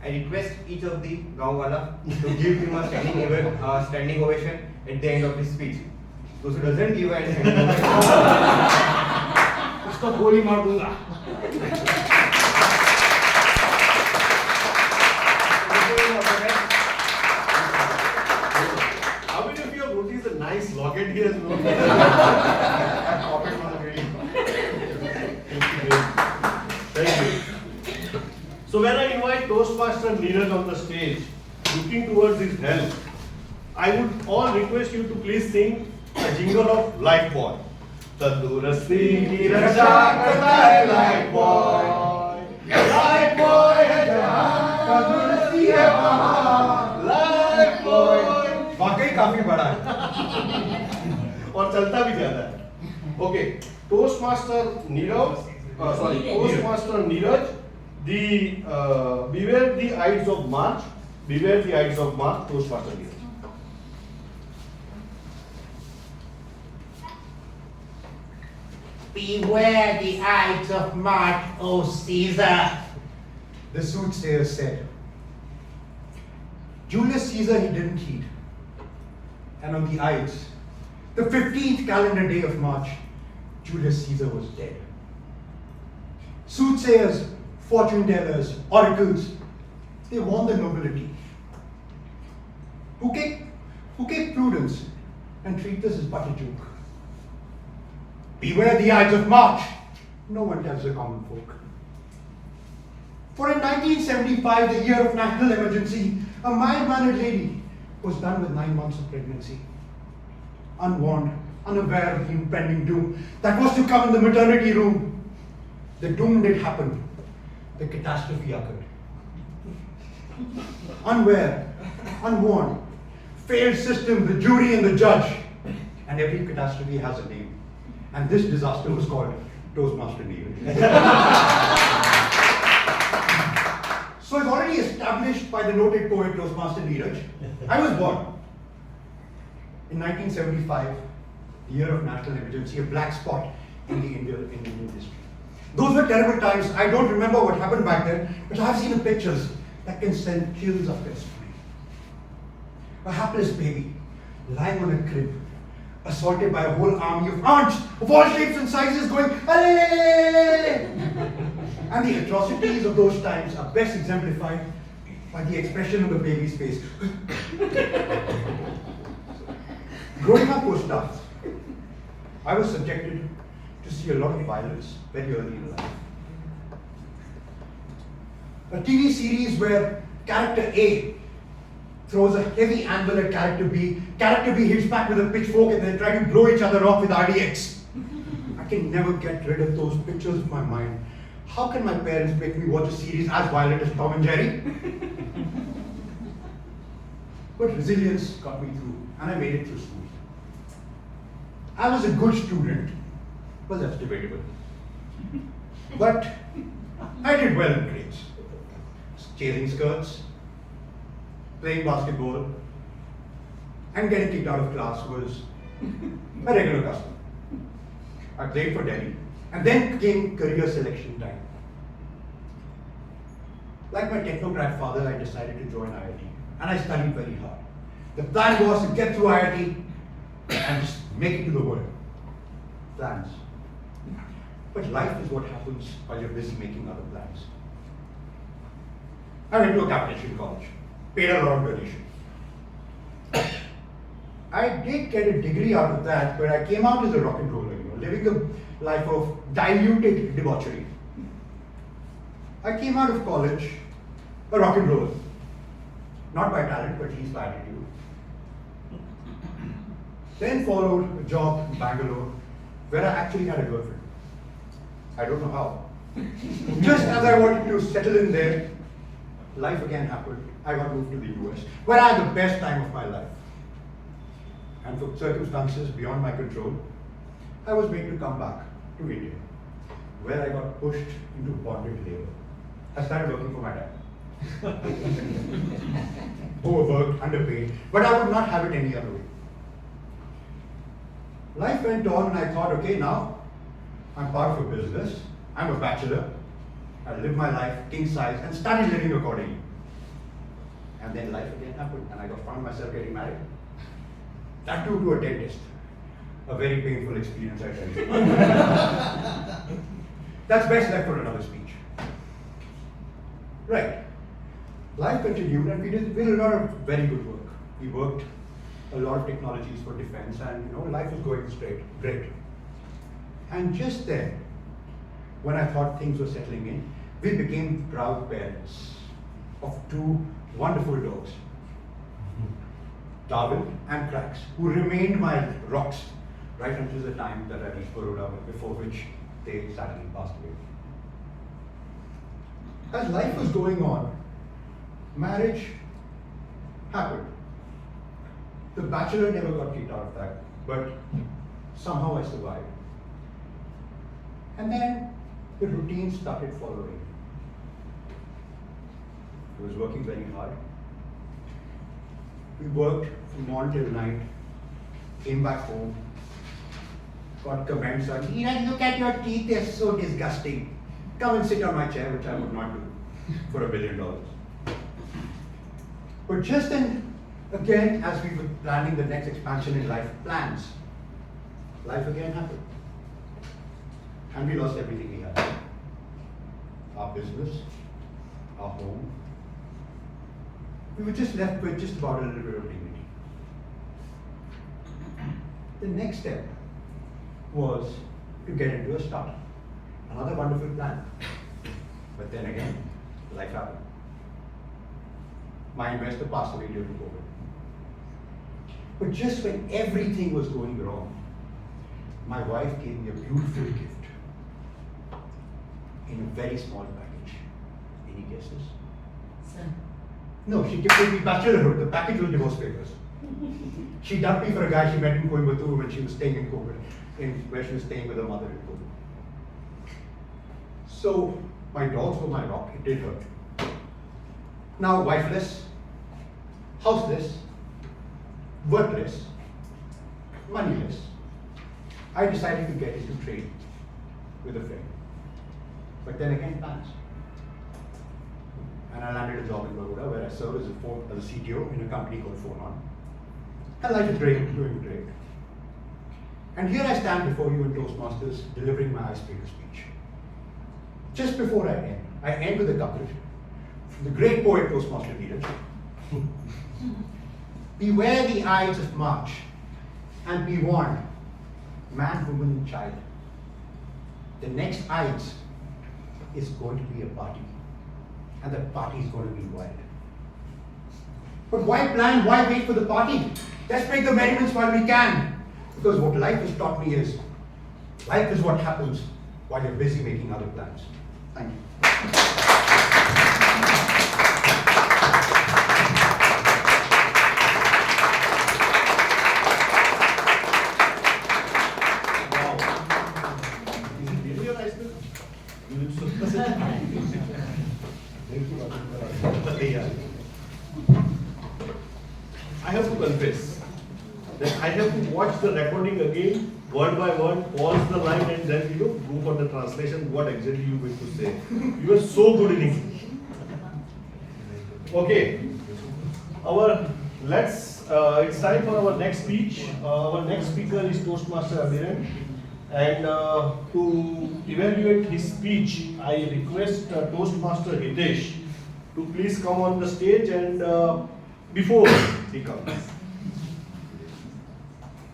I request each of the Gaonwala to give him a standing ovation at the end of his speech. Those who doesn't give a standing ovation, उसको गोली मार दूंगा. How many of you have noticed the nice locket he has worn? Thank you. So when I invite Toastmaster Neeraj on the stage, looking towards his health, I would all request you to please sing a jingle of Life Boy. तंदुरुस्ती की रक्षा करता है Life Boy. Life Boy है जहाँ तंदुरुस्ती है वहाँ. Life Boy. वाकई काफी बड़ा है और चलता भी ज्यादा है. Okay, Toastmaster Neeraj, Toastmaster Neeraj, beware the Ides of March. Beware the Ides of March. Toastmaster Neeraj. Beware the Ides of March, O Caesar. The soothsayer said. Julius Caesar he didn't heed. And on the Ides, the 15th calendar day of March, Julius Caesar was dead. Soothsayers, fortune tellers, oracles, they warned the nobility. Who gave prudence and treat this as but a joke. Beware the Ides of March. No one tells the common folk. For in 1975, the year of national emergency, a mild-mannered lady was done with 9 months of pregnancy. Unwarned, unaware of the impending doom that was to come in the maternity room. The doom did happen. The catastrophe occurred. Unaware, unwarned, failed system, the jury and the judge, and every catastrophe has a name. And this disaster was called Toastmaster Neeraj. So I've already established by the noted poet Toastmaster Neeraj, I was born in 1975, the year of national emergency, a black spot in the Indian history. Those were terrible times. I don't remember what happened back then, but I've seen the pictures that can send chills up their spine. A hapless baby lying on a crib, assaulted by a whole army of ants of all shapes and sizes going, "Alelelelelelele." And the atrocities of those times are best exemplified by the expression of the baby's face. Growing up was tough. I was subjected to see a lot of violence very early in life. A TV series where character A throws a heavy anvil at character B hits back with a pitchfork and they try to blow each other off with RDX. I can never get rid of those pictures of my mind. How can my parents make me watch a series as violent as Tom and Jerry? But resilience got me through, and I made it through school. I was a good student. Well, that's debatable. But I did well in grades. Chasing skirts, playing basketball, and getting kicked out of class was a regular custom. I played for Delhi, and then came career selection time. Like my technocrat father, I decided to join IIT, and I studied very hard. The plan was to get through IIT and just make it to the world. Plans. But life is what happens while you're busy making other plans. I went to a capital college, paid a lot of donation. I did get a degree out of that, but I came out as a rock and roller, living a life of diluted debauchery. I came out of college a rock and roller. Not by talent, but at least by attitude. Then followed a job in Bangalore, where I actually had a girlfriend. I don't know how. Just as I wanted to settle in there, life again happened. I got moved to the US, where I had the best time of my life. And for circumstances beyond my control, I was made to come back to India, where I got pushed into bonded labor. I started working for my dad. Overworked, underpaid, but I would not have it any other way. Life went on and I thought, okay, now I'm part of a business, I'm a bachelor, I live my life king size and started living accordingly. And then life again happened and I found myself getting married. That too to a dentist. A very painful experience, I tell you. That's best left for another speech. Right. Life continued and we did a lot of very good work. We worked a lot of technologies for defense and life was going great. And just then, when I thought things were settling in, we became proud parents of two wonderful dogs, Darwin and Cracks, who remained my rocks right until the time that I reached Baroda, before which they sadly passed away. As life was going on, marriage happened. The bachelor never got kicked out of that, but somehow I survived. And then the routine started following. I was working very hard. We worked from morning till night, came back home, got comments on, look at your teeth, they're so disgusting. Come and sit on my chair, which I would not do for $1 billion. But just then, again, as we were planning the next expansion in life plans, life again happened. And we lost everything we had. Our business, our home. We were just left with just about a little bit of dignity. The next step was to get into a startup. Another wonderful plan. But then again, life happened. My investor passed away during COVID. But just when everything was going wrong, my wife gave me a beautiful gift in a very small package. Any guesses? Son. No, she gifted me bachelorhood. The package was divorce papers. She dumped me for a guy she met in Coimbatore when she was staying in where she was staying with her mother in Coimbatore. So my dogs were my rock. It did hurt. Now wifeless, houseless, worthless, moneyless, I decided to get into trade with a friend. But then again, plans. And I landed a job in Baroda where I served as a CTO in a company called Phonon. And life is great, doing great. And here I stand before you in Toastmasters delivering my icebreaker speech. Just before I end with a couplet from the great poet Toastmaster Neeraj. Beware the Ides of March and be warned, man, woman, and child. The next Ides is going to be a party, and the party is going to be wild. But why plan? Why wait for the party? Let's make the merriments while we can. Because what life has taught me is, life is what happens while you're busy making other plans. Thank you. I have to confess that I have to watch the recording again, word by word, pause the line, and then go for the translation. What exactly you were to say? You were so good in English. Okay, it's time for our next speech. Our next speaker is Toastmaster Abhiram, and to evaluate his speech, I request Toastmaster Hitesh to please come on the stage and before he comes.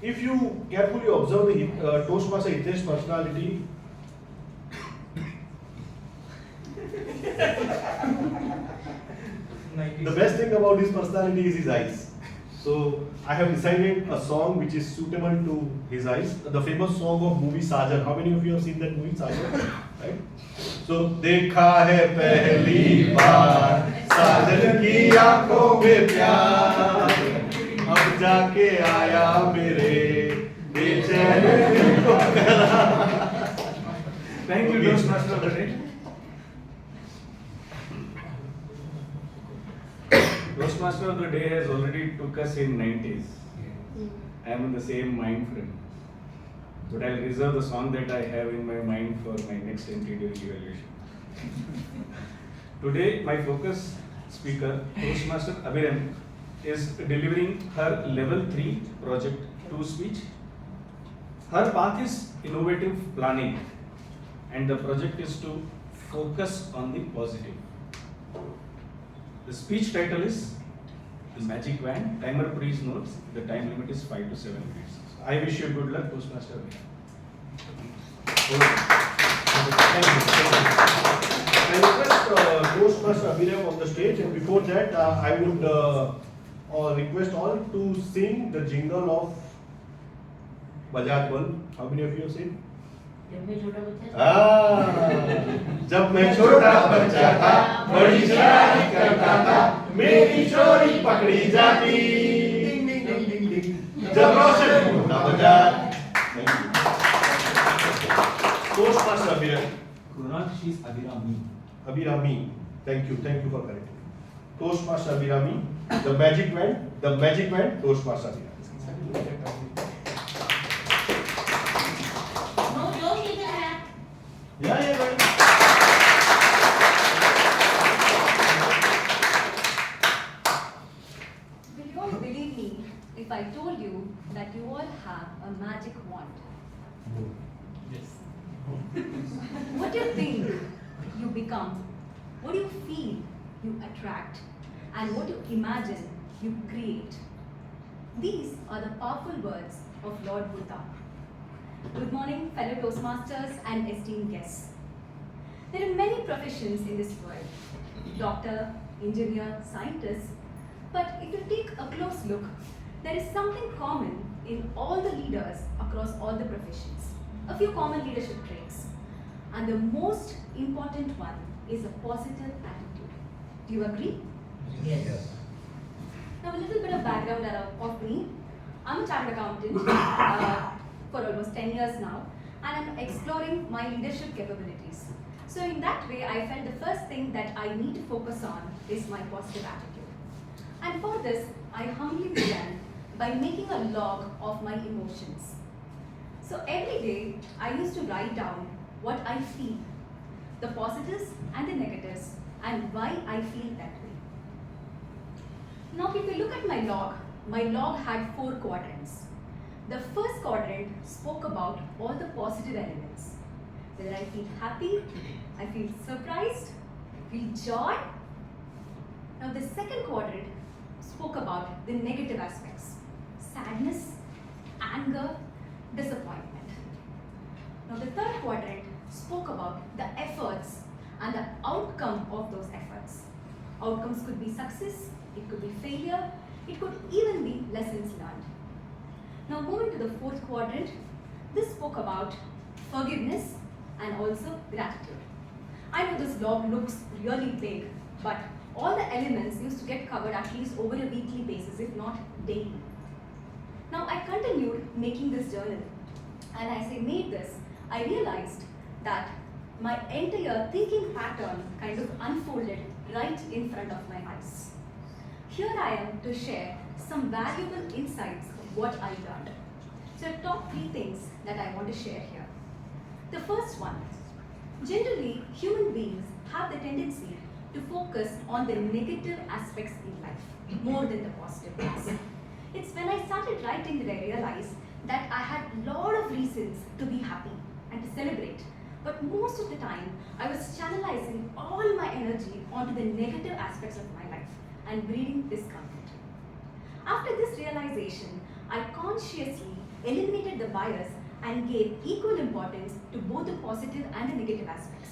If you carefully observe the Toastmaster Hitesh's personality, the best thing about his personality is his eyes. So I have decided a song which is suitable to his eyes. The famous song of movie Sajan. How many of you have seen that movie Sajan? Right? So देखा है पहली बार साजन की आंखों में प्यार अब जाके आया मेरे बेचैन दिल को करार. Thank you, Toastmaster of the day. Toastmaster of the day has already took us in 90s. I am in the same mind frame. But I'll reserve the song that I have in my mind for my next entry during evaluation. Today, my focus speaker, Toastmaster Abhiram, is delivering her level 3 project 2 speech. Her path is innovative planning, and the project is to focus on the positive. The speech title is The Magic Wand. Timer please notes the time limit is 5 to 7 minutes. I wish you good luck, Toastmaster. Thank you. I request Toastmaster Abhiram on the stage, and before that, I would request all to sing the jingle of Bajaj Bulb. How many of you have seen? जब मैं छोटा बच्चा था बड़ी शरारत करता था मेरी चोरी पकड़ी जाती जब रोशन होता बाजार. Toastmaster Abhiram. Kunal, she's Abhirami. Abhirami. Thank you for correcting. Toastmaster Abhirami. The magic wand. Toastmaster Abhirami. Yeah, right. Will you all believe me if I told you that you all have a magic wand? Yes. What do you think you become? What do you feel you attract? And what you imagine you create? These are the powerful words of Lord Buddha. Good morning, fellow Toastmasters and esteemed guests. There are many professions in this world, doctor, engineer, scientist, but if you take a close look, there is something common in all the leaders across all the professions. A few common leadership traits. And the most important one is a positive attitude. Do you agree? Yes. Now a little bit of background of me. I'm a chartered accountant for almost 10 years now, and I'm exploring my leadership capabilities. So in that way, I felt the first thing that I need to focus on is my positive attitude. And for this, I humbly began by making a log of my emotions. So every day, I used to write down what I feel, the positives and the negatives, and why I feel that way. Now if you look at my log had 4 quadrants. The first quadrant spoke about all the positive elements. Whether I feel happy, I feel surprised, I feel joy. Now the second quadrant spoke about the negative aspects. Sadness, anger, disappointment. Now the third quadrant spoke about the efforts and the outcome of those efforts. Outcomes could be success, it could be failure, it could even be lessons learned. Now moving to the fourth quadrant, this spoke about forgiveness and also gratitude. I know this log looks really big, but all the elements used to get covered at least over a weekly basis, if not daily. Now I continued making this journal, and as I made this, I realized that my entire thinking pattern kind of unfolded right in front of my eyes. Here I am to share some valuable insights of what I learned. So top 3 things that I want to share here. The first one, generally human beings have the tendency to focus on the negative aspects in life more than the positive ones. It's when I started writing that I realized that I had a lot of reasons to be happy and to celebrate. But most of the time, I was channelizing all my energy onto the negative aspects of my life and breeding discomfort. After this realization, I consciously eliminated the bias and gave equal importance to both the positive and the negative aspects.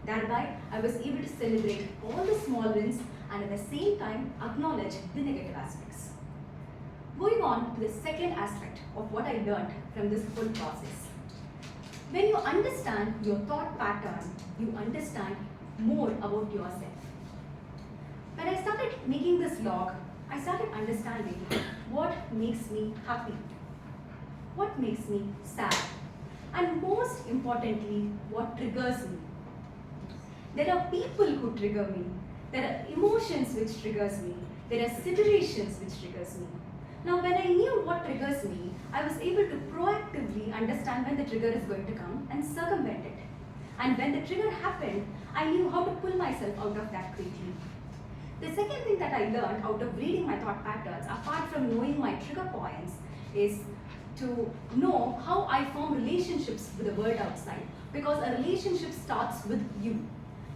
Thereby, I was able to celebrate all the small wins and at the same time acknowledge the negative aspects. Going on to the second aspect of what I learned from this whole process. When you understand your thought pattern, you understand more about yourself. When I started making this log, I started understanding what makes me happy, what makes me sad, and most importantly, what triggers me. There are people who trigger me, there are emotions which triggers me, there are situations which triggers me. Now when I knew what triggers me, I was able to proactively understand when the trigger is going to come and circumvent it. And when the trigger happened, I knew how to pull myself out of that quickly. The second thing that I learned out of reading my thought patterns, apart from knowing my trigger points, is to know how I form relationships with the world outside. Because a relationship starts with you.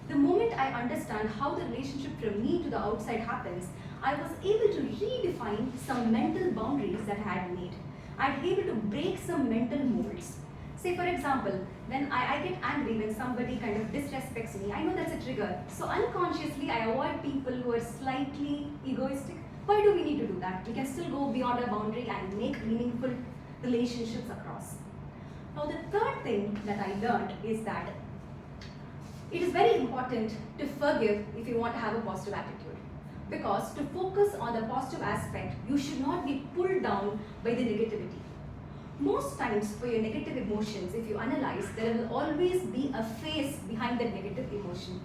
The moment I understand how the relationship from me to the outside happens, I was able to redefine some mental boundaries that I had made. I was able to break some mental molds. Say for example, when I get angry when somebody kind of disrespects me, I know that's a trigger. So unconsciously I avoid people who are slightly egoistic. Why do we need to do that? We can still go beyond our boundary and make meaningful relationships across. Now the third thing that I learned is that it is very important to forgive if you want to have a positive attitude. Because to focus on the positive aspect, you should not be pulled down by the negativity. Most times for your negative emotions, if you analyze, there will always be a face behind that negative emotion.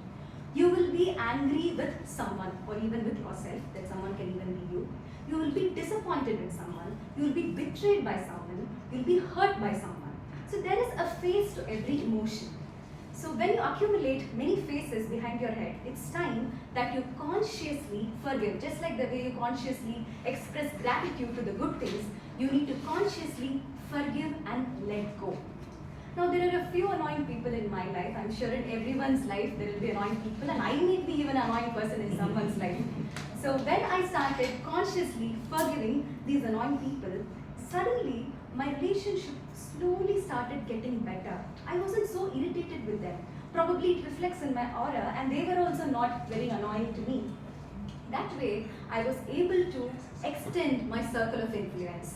You will be angry with someone or even with yourself, that someone can even be you. You will be disappointed with someone, you will be betrayed by someone, you will be hurt by someone. So there is a face to every emotion. So when you accumulate many faces behind your head, it's time that you consciously forgive. Just like the way you consciously express gratitude to the good things, you need to consciously forgive and let go. Now there are a few annoying people in my life. I'm sure in everyone's life there will be annoying people, and I may be even an annoying person in someone's life. So when I started consciously forgiving these annoying people, suddenly my relationship slowly started getting better. I wasn't so irritated with them. Probably it reflects in my aura, and they were also not very annoying to me. That way, I was able to extend my circle of influence.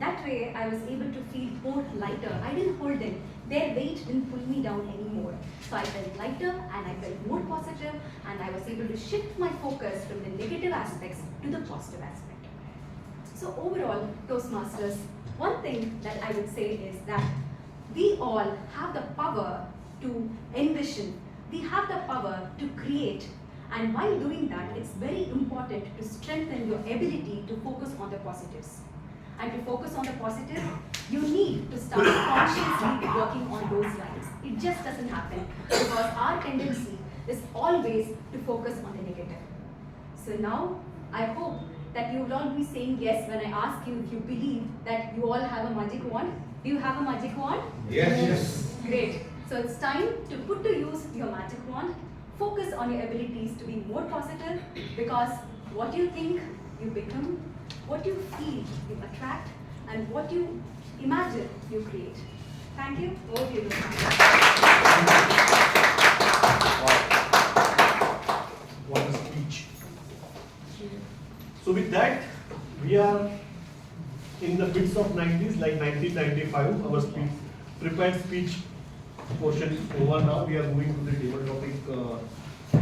That way, I was able to feel more lighter. I didn't hold them. Their weight didn't pull me down anymore. So I felt lighter and I felt more positive, and I was able to shift my focus from the negative aspects to the positive aspect. So overall, Toastmasters, one thing that I would say is that we all have the power to envision, we have the power to create, and while doing that, it's very important to strengthen your ability to focus on the positives. And to focus on the positive, you need to start consciously working on those lines. It just doesn't happen because our tendency is always to focus on the negative. So now, I hope that you will all be saying yes when I ask you if you believe that you all have a magic wand. Do you have a magic wand? Yes. Great. So it's time to put to use your magic wand. Focus on your abilities to be more positive because what you think, you become. What you feel, you attract, and what you imagine, you create. Thank you. Over to you. What a speech. So with that, we are in the midst of 90s, like 1995. Our prepared speech portion is over now. We are moving to the table topic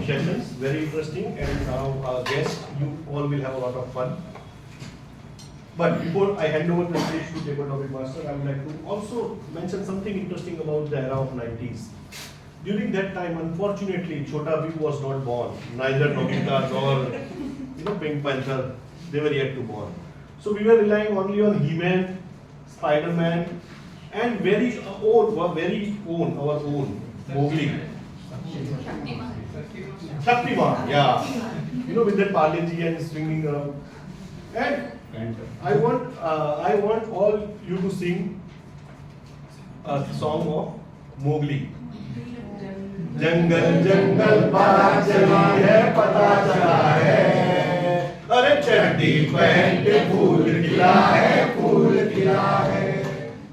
sessions. Very interesting, and now our guests, you all will have a lot of fun. But before I hand over the stage to table topic master, I would like to also mention something interesting about the era of 90s. During that time, unfortunately, Chota Bheem was not born. Neither Nobita nor Pink Panther, they were yet to born. So we were relying only on He-Man, Spider-Man, and our own Mowgli. Shaktiman, yeah. With that Parle-G and swinging around. And I want all you to sing a song of Mowgli. जंगल जंगल बात चली है पता चला है अरे चड्डी pant फूल खिला है.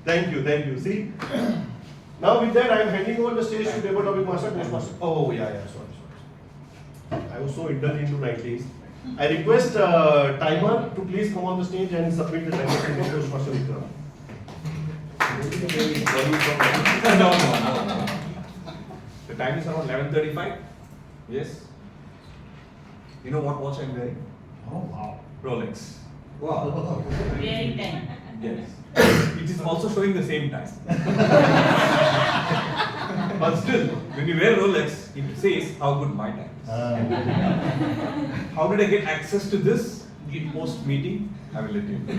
Thank you. See, now with that I am handing over the stage to table topic master, Toastmaster. Oh yeah, sorry. I was so indulged into 90s. I request timer to please come on the stage and submit the timer to Toastmaster Vikram. No. The time is around 11:35. Yes. You know what watch I'm wearing? Oh wow. Rolex. Wow. Very time. Yes. It is also showing the same time. But still, when you wear Rolex, it says how good my time is. How did I get access to this? Post meeting, I will let you know.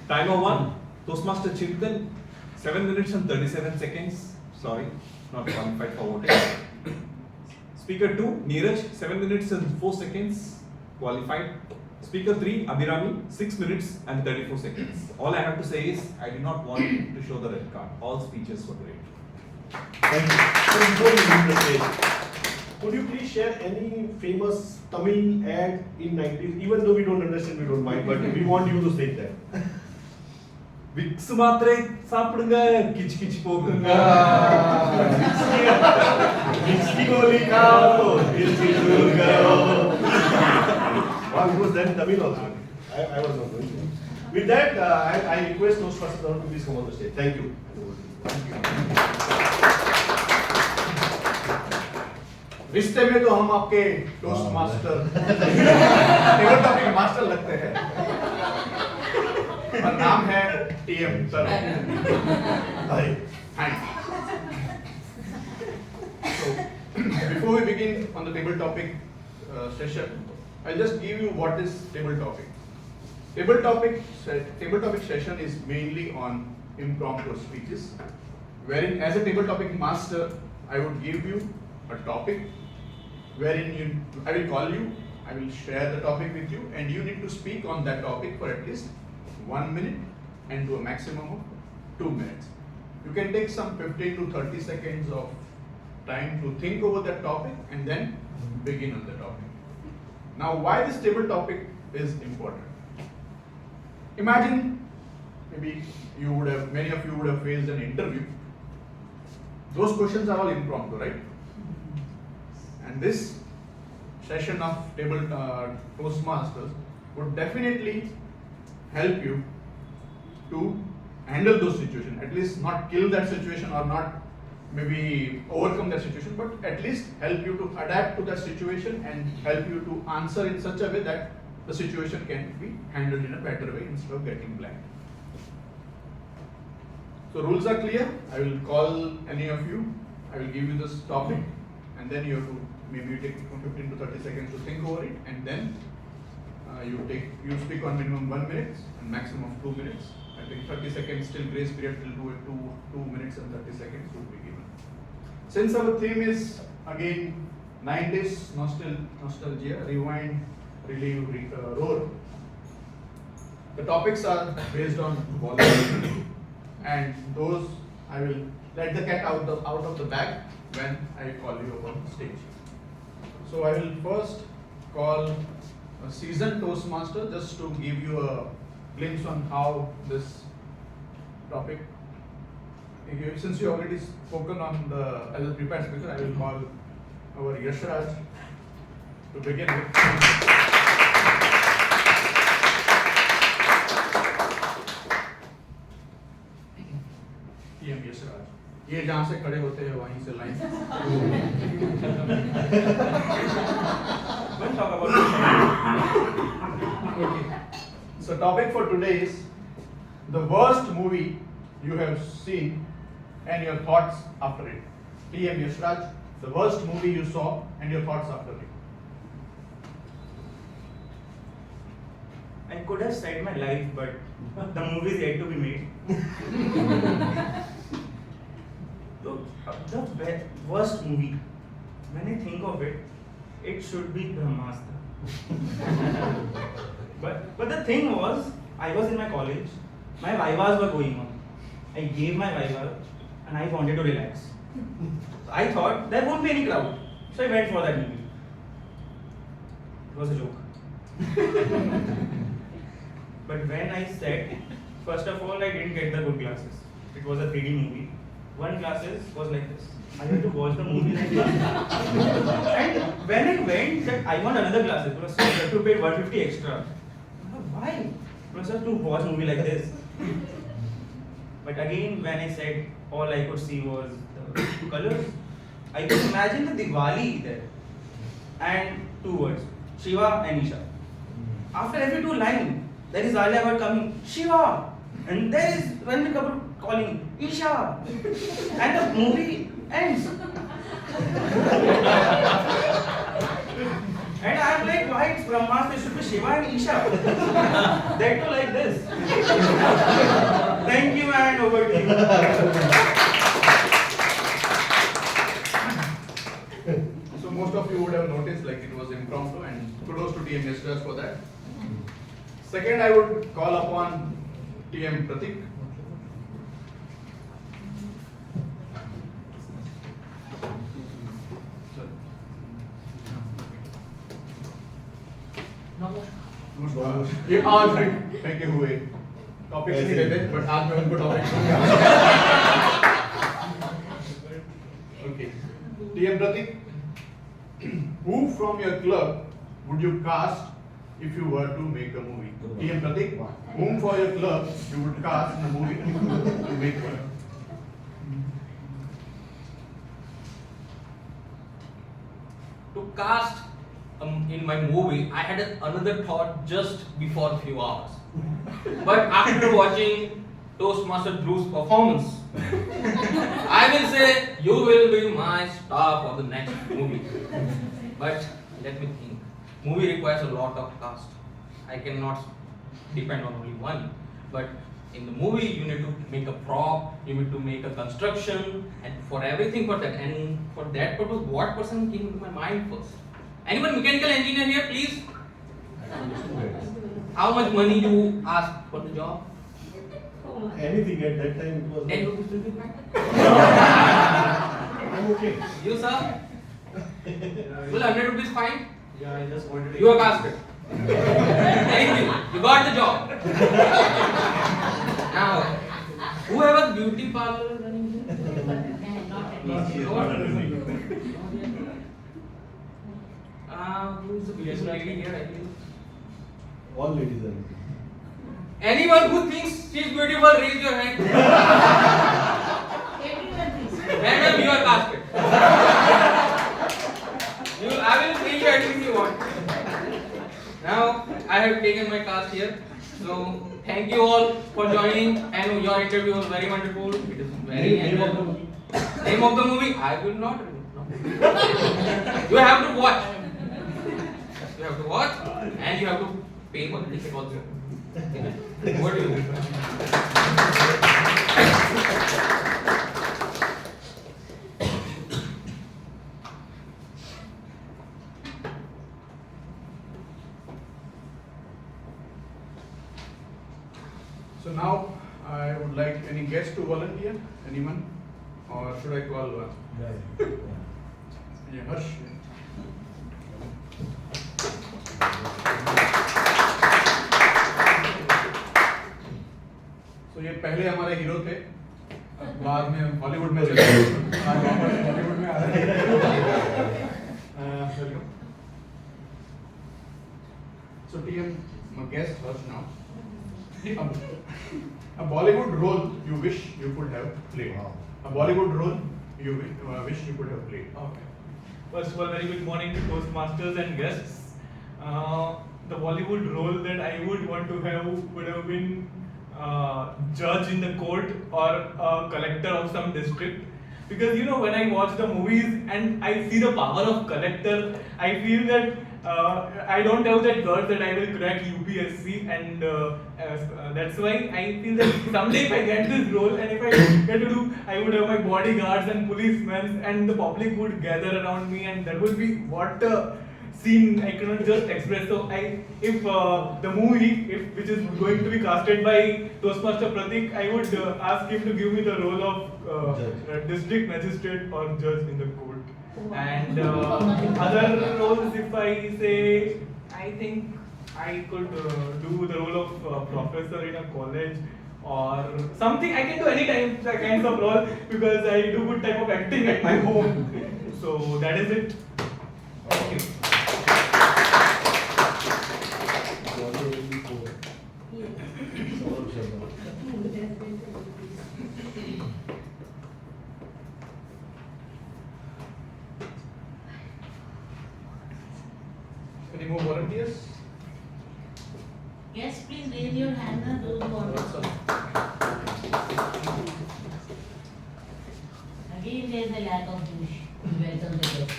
Timer 1, Toastmaster Chintan, 7 minutes and 37 seconds. Sorry, not qualified for voting. Speaker 2, Neeraj, 7 minutes and 4 seconds, qualified. Speaker 3, Abhirami, 6 minutes and 34 seconds. All I have to say is, I did not want to show the red card. All speeches were great. Thank you. So before we leave the stage, could you please share any famous Tamil ad in 90s? Even though we don't understand, we don't mind, but we want you to say that. Vicks मात्रे सापड़ूंगा किच किच पोगूंगा Vicks की गोली खाओ दिल की दूर करो. Wow, it was then Tamil also. I was not going to. With that, I request those persons to please come on the stage. Thank you. रिश्ते में तो हम आपके toast master table topic master लगते हैं और नाम है TM sir. So before we begin on the table topic session, I'll just give you what is table topic. Table topic session is mainly on impromptu speeches, wherein as a table topic master, I would give you a topic wherein I will call you, I will share the topic with you, and you need to speak on that topic for at least 1 minute and to a maximum of 2 minutes. You can take some 15 to 30 seconds of time to think over that topic and then begin on the topic. Now, why this table topic is important? Imagine, maybe many of you would have faced an interview. Those questions are all impromptu, right? And this session of table Toastmasters would definitely help you to handle those situations, at least not kill that situation or not maybe overcome that situation, but at least help you to adapt to that situation and help you to answer in such a way that the situation can be handled in a better way instead of getting blank. So rules are clear. I will call any of you. I will give you this topic, and then you have to maybe take 15 to 30 seconds to think over it, and then you speak on minimum 1 minute and maximum of 2 minutes. I think 30 seconds still grace period till 2 minutes and 30 seconds would be given. Since our theme is again 90s nostalgia, rewind, relive, roar. The topics are based on volume, and those I will let the cat out of the bag when I call you up on stage. So I will first call a seasoned Toastmaster just to give you a glimpse on how this topic. Since you already spoken on as a prepared speaker, I will call our Yashraj to begin with. PM Yashraj. ये जहाँ से खड़े होते हैं वहीं से line. We'll talk about Okay. So topic for today is the worst movie you have seen and your thoughts after it. PM Yashraj, the worst movie you saw and your thoughts after it. I could have said my life, but the movie is yet to be made. The worst movie, when I think of it, it should be Brahmastra. But the thing was, I was in my college, my vivas were going on. I gave my viva and I wanted to relax. I thought there won't be any crowd, so I went for that movie. It was a joke. But when I sat, first of all, I didn't get the good glasses. It was a 3D movie. One glasses was like this. I had to watch the movie like this. And when I went, said I want another glasses. Because I had to pay 150 extra. Why? Because I have to watch movie like this. But again, when I said all I could see was the colors, I could imagine the Diwali there. And 2 words, Shiva and Isha. After every 2 lines, there is Alia Bhatt coming, Shiva! And there is Ranbir Kapoor calling, Isha! And the movie ends. And I'm like, why it's Brahmastra, it should be Shiva and Isha. That too like this. Thank you and over to you. So most of you would have noticed like it was impromptu, and kudos to TM Yashraj for that. Second, I would call upon TM Pratik. ये आज फेंके हुए topics नहीं लेते, but आज मैं उनको topic Okay. TM Pratik, who from your club would you cast if you were to make a movie? TM Pratik, whom for your club you would cast in a movie to make one? To cast in my movie, I had another thought just before a few hours. But after watching Toastmaster Drew's performance, I will say you will be my star for the next movie. But let me think. Movie requires a lot of cast. I cannot depend on only one. But in the movie, you need to make a prop, you need to make a construction, and for everything for that. And for that purpose, what person came to my mind first? Anyone mechanical engineer here, please? How much money you ask for the job? Anything at that time it was. 10 rupees will be fine. I'm okay. You, sir? Will 100 rupees fine? Yeah, I just wanted to. You are casted. Thank you. You got the job. Now, who have a beauty parlor running here? Who is the beautiful lady here? I think. All ladies are beautiful. Anyone who thinks she's beautiful, raise your hand. Madam, you are casted. I will pay you anything you want. Now, I very wonderful. It is very Name of the movie. Name of the movie? I will not reveal. No. You have to watch. You have to watch and you have to pay for the ticket also. What do you? So now I would like any guest to volunteer. Anyone? Or should I call one? Yeah, Harsh. तो ये पहले हमारे hero थे, अब बाद में हम Hollywood में चले गए। आज वापस हॉलीवुड में आ रहे हैं। Welcome. So TM, my guest first now. A Bollywood role you wish you could have played. A Bollywood role you wish you could have played. Okay. First of all, very good morning to Toastmasters and guests. The Bollywood role that I would want to have would have been judge in the court or a collector of some district. Because you know, when I watch the movies and I see the power of collector, I feel that I don't have that guts that I will crack UPSC, and that's why I feel that someday if I get this role and if I get to do, I would have my bodyguards and policemen and the public would gather around me, and that would be what a scene I cannot just express. So if the movie, which is going to be casted by Toastmaster Pratik, I would ask him to give me the role of district magistrate or judge in the court. And other roles, if I say, I think I could do the role of professor in a college or something. I can do any kinds of role because I do good type of acting at my home. So that is it. Thank you. Any more volunteers? Yes, please raise your hand and those who want to. Again, there is a lack of push to welcome the guest.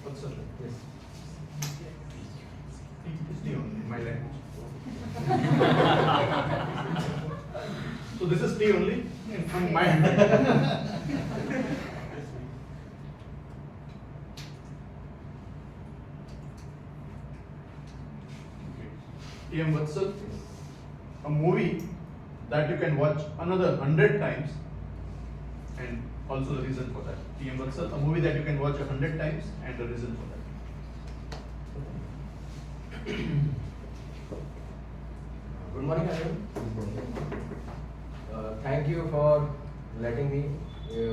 What's up? Yes. It's the only my language. So this is tea only in my TM Vatsal, a movie that you can watch another 100 times, and also the reason for that. TM Vatsal, a movie that you can watch 100 times and the reason for that. Good morning, everyone. Thank you for letting me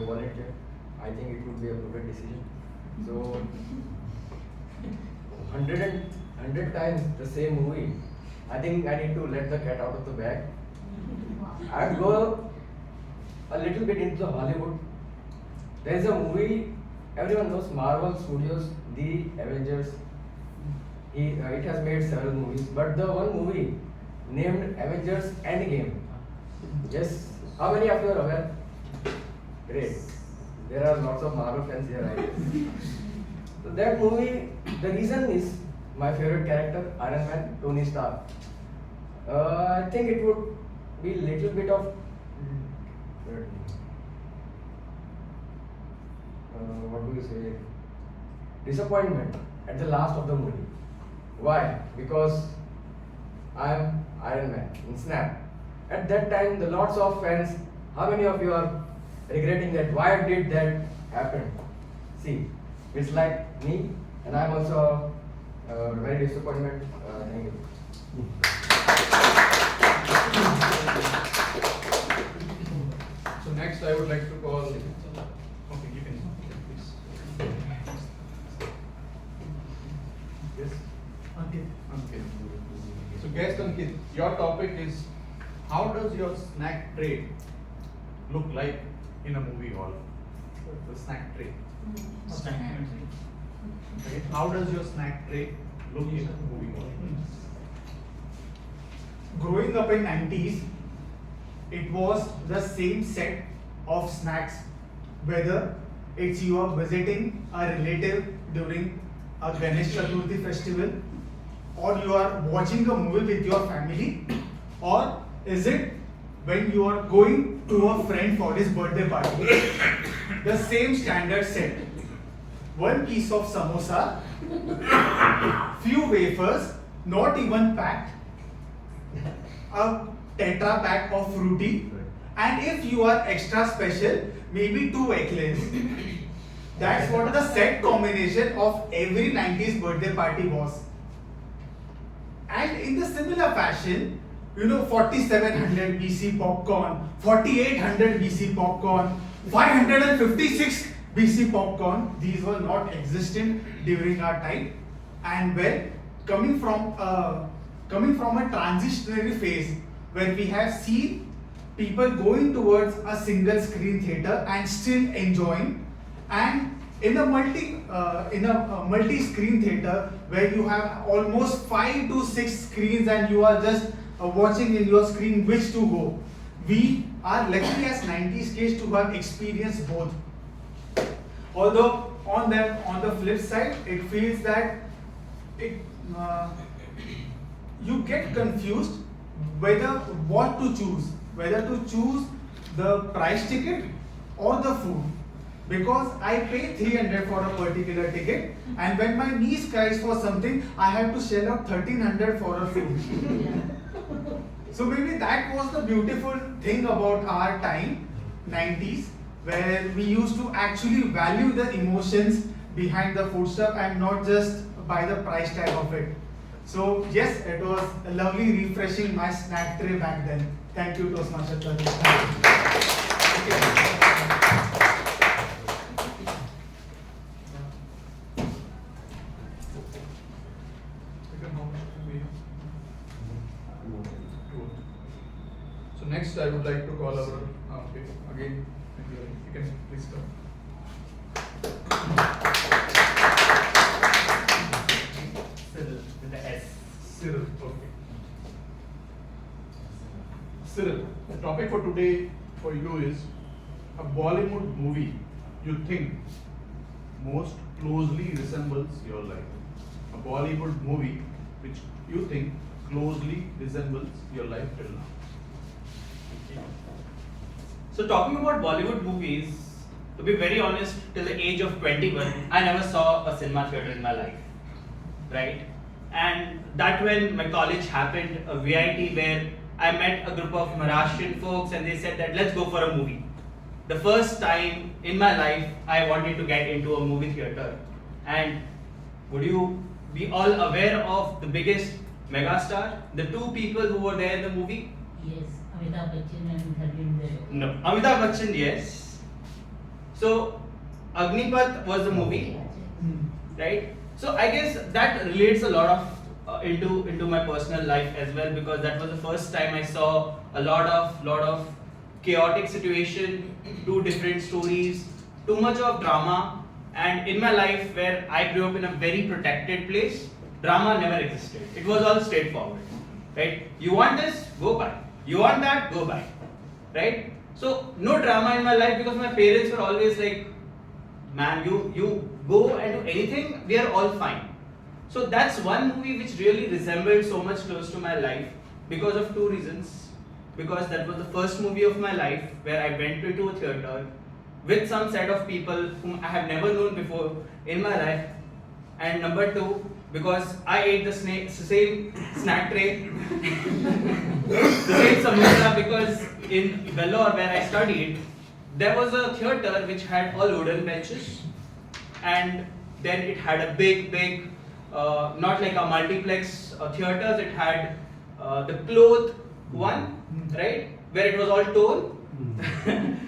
volunteer. I think it would be a perfect decision. So, 100 times the same movie. I think I need to let the cat out of the bag. I'd go a little bit into Hollywood. There is a movie, everyone knows Marvel Studios, The Avengers. It has made several movies, but the one movie named Avengers Endgame. Yes, how many of you are aware? Great. There are lots of Marvel fans here, I guess. So that movie, the reason is my favorite character, Iron Man, Tony Stark. I think it would be a little bit of what do you say? Disappointment at the last of the movie. Why? Because I am Iron Man in Snap. At that time, the lots of fans. How many of you are regretting that? Why did that happen? See, it's like me, and I'm also very disappointed. Thank you. So next I would like to call. Okay, you can please. Yes. Ankit. So guest Ankit, your topic is how does your snack tray look like in a movie hall? The snack tray. Okay. How does your snack tray look in a movie hall? growing up in 90s, it was the same set of snacks, whether it's you are visiting a relative during a Ganesh Chaturthi festival, or you are watching a movie with your family, or is it when you are going to a friend for his birthday party? The same standard set. One piece of samosa, few wafers, not even packed, a tetra pack of fruity, and if you are extra special, maybe 2 eclairs. That's what the set combination of every 90s birthday party was. And in the similar fashion, 4700 BC popcorn, 4800 BC popcorn, 556 BC popcorn, these were not existent during our time. And well, coming from a transitionary phase where we have seen people going towards a single screen theater and still enjoying, and in a multi-screen theater where you have almost 5 to 6 screens and you are just watching in your screen which to go. We are lucky as 90s kids to have experienced both. Although on the flip side, it feels that you get confused what to choose, whether to choose the price ticket or the food. Because I pay 300 for a particular ticket, and when my niece cries for something, I have to shell out 1300 for a food. So maybe that was the beautiful thing about our time, 90s, where we used to actually value the emotions behind the food stuff and not just by the price tag of it. So yes, it was lovely refreshing my snack tray back then. Thank you, Toastmaster. So next I would like to call our, okay, again, you can please come. Cyril with the S. Cyril, okay. Cyril, the topic for today for you is a Bollywood movie you think most closely resembles your life. A Bollywood movie which you think closely resembles your life till now. So talking about Bollywood movies, to be very honest, till the age of 21, I never saw a cinema theater in my life, right? And that when my college happened, a VIT where I met a group of Maharashtrian folks and they said that let's go for a movie. The first time in my life I wanted to get into a movie theater. And would you be all aware of the biggest megastar? The 2 people who were there in the movie? Yes, Amitabh Bachchan and Dharmendra. No, Amitabh Bachchan, yes. So, Agnipath was the movie, right? So, I guess that relates a lot of into my personal life as well, because that was the first time I saw a lot of chaotic situation, 2 different stories, too much of drama, and in my life where I grew up in a very protected place, drama never existed. It was all straightforward, right? You want this, go buy. You want that, go buy, right? So no drama in my life because my parents were always like, man, you go and do anything, we are all fine. So that's one movie which really resembled so much close to my life because of 2 reasons. Because that was the first movie of my life where I went into a theater with some set of people whom I have never known before in my life. And number 2, because I ate the same snack tray, the same samosa, because in Vellore where I studied, there was a theater which had all wooden benches, and then it had a big, not like a multiplex theaters, it had the cloth one, right, where it was all torn.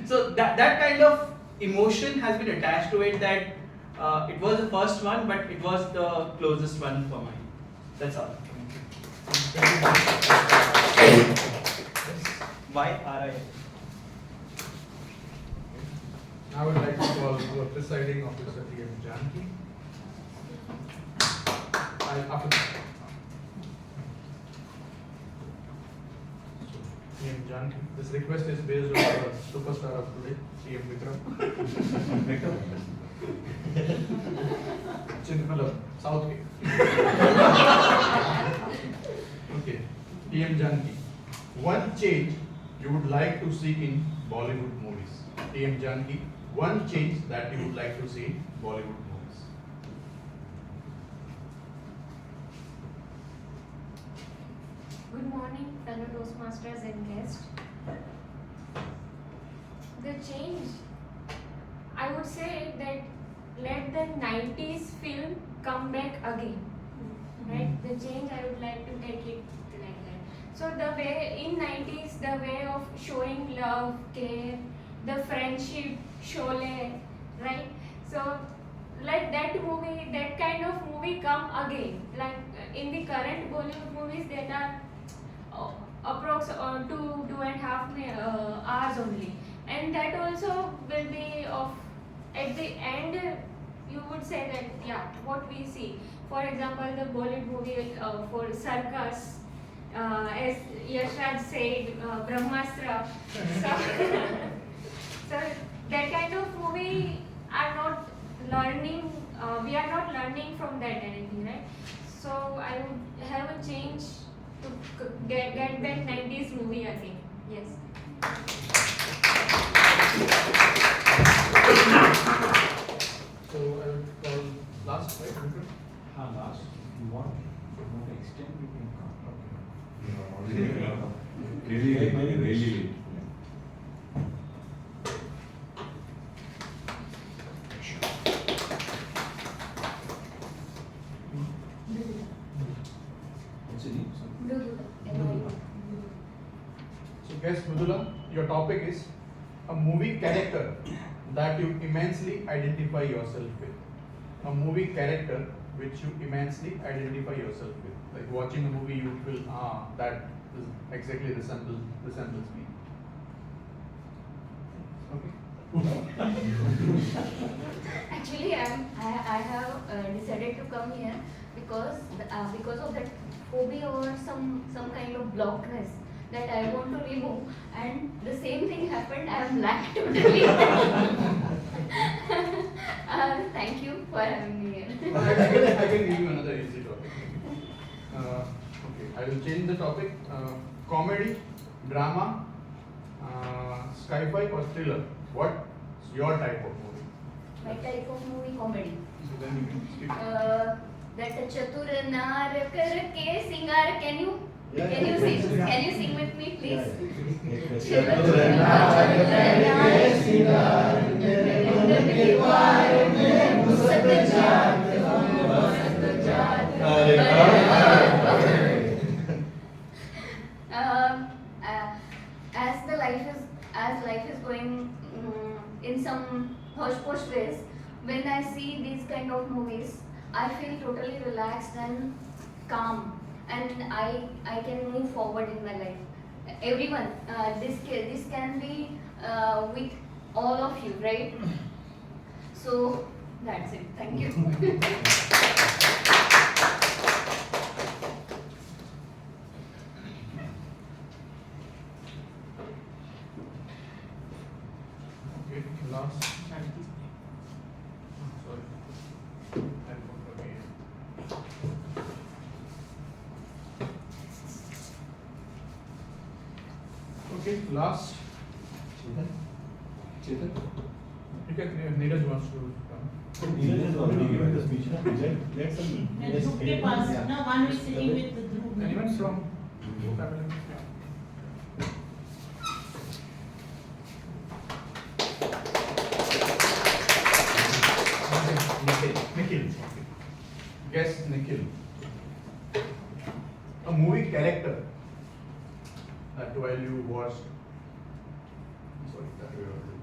So that kind of emotion has been attached to it, that it was the first one, but it was the closest one for mine. That's all. Why RI? I would like to call our presiding officer here, Janki. PM Janki. This request is based on the superstar of today, CM Vikram. Chintapalam, South Gate. Okay, PM Janki. One change you would like to see in Bollywood movies. PM Janki. One change that you would like to see in Bollywood movies. Good morning, fellow Toastmasters and guests. The change, I would say that let the 90s film come back again. Right? The change, I would like to take it like that. So the way in 90s, the way of showing love, care, the friendship, Sholay, right? So let that movie, that kind of movie come again. Like in the current Bollywood movies that are approx 2.5 hours only, and that also will be of at the end. You would say that yeah, what we see. For example, the Bollywood movie for circus, as Yashraj said, Brahmastra. So that kind of movie are not learning. We are not learning from that anything, right? So I would have a change to get back 90s movie again. Yes. So I will call last, right? Last. If you want to extend, you can come. Really, really. What's your name? So guess Mridula, your topic is a movie character that you immensely identify yourself with. A movie character which you immensely identify yourself with. Like watching a movie, you feel that is exactly resembles me. Okay. Actually, I have decided to come here because of that phobia or some kind of blockness that I want to remove, and the same thing happened. I am black totally. Thank you for having me here. I can give you another easy topic. Okay, I will change the topic. Comedy, drama, sci-fi or thriller. What's your type of movie? My type of movie, comedy. So then you can speak. That chatur nar karke singar. Can you sing? Can you sing with me, please? Chatur nar karke singar. As life is going in some hush-push ways, when I see these kind of movies, I feel totally relaxed and calm, and I can move forward in my life. Everyone, this can be with all of you, right? So that's it. Thank you. Okay, last. Sorry. I forgot again. Okay, last. Chetan? You can, Neeraj wants to come. Neeraj has already given the speech. Let some. And Dhruv ke paas, now one is sitting with the Dhruv. Anyone from family? Nikhil. Guess Nikhil. A movie character that while you watched. Sorry, that we already.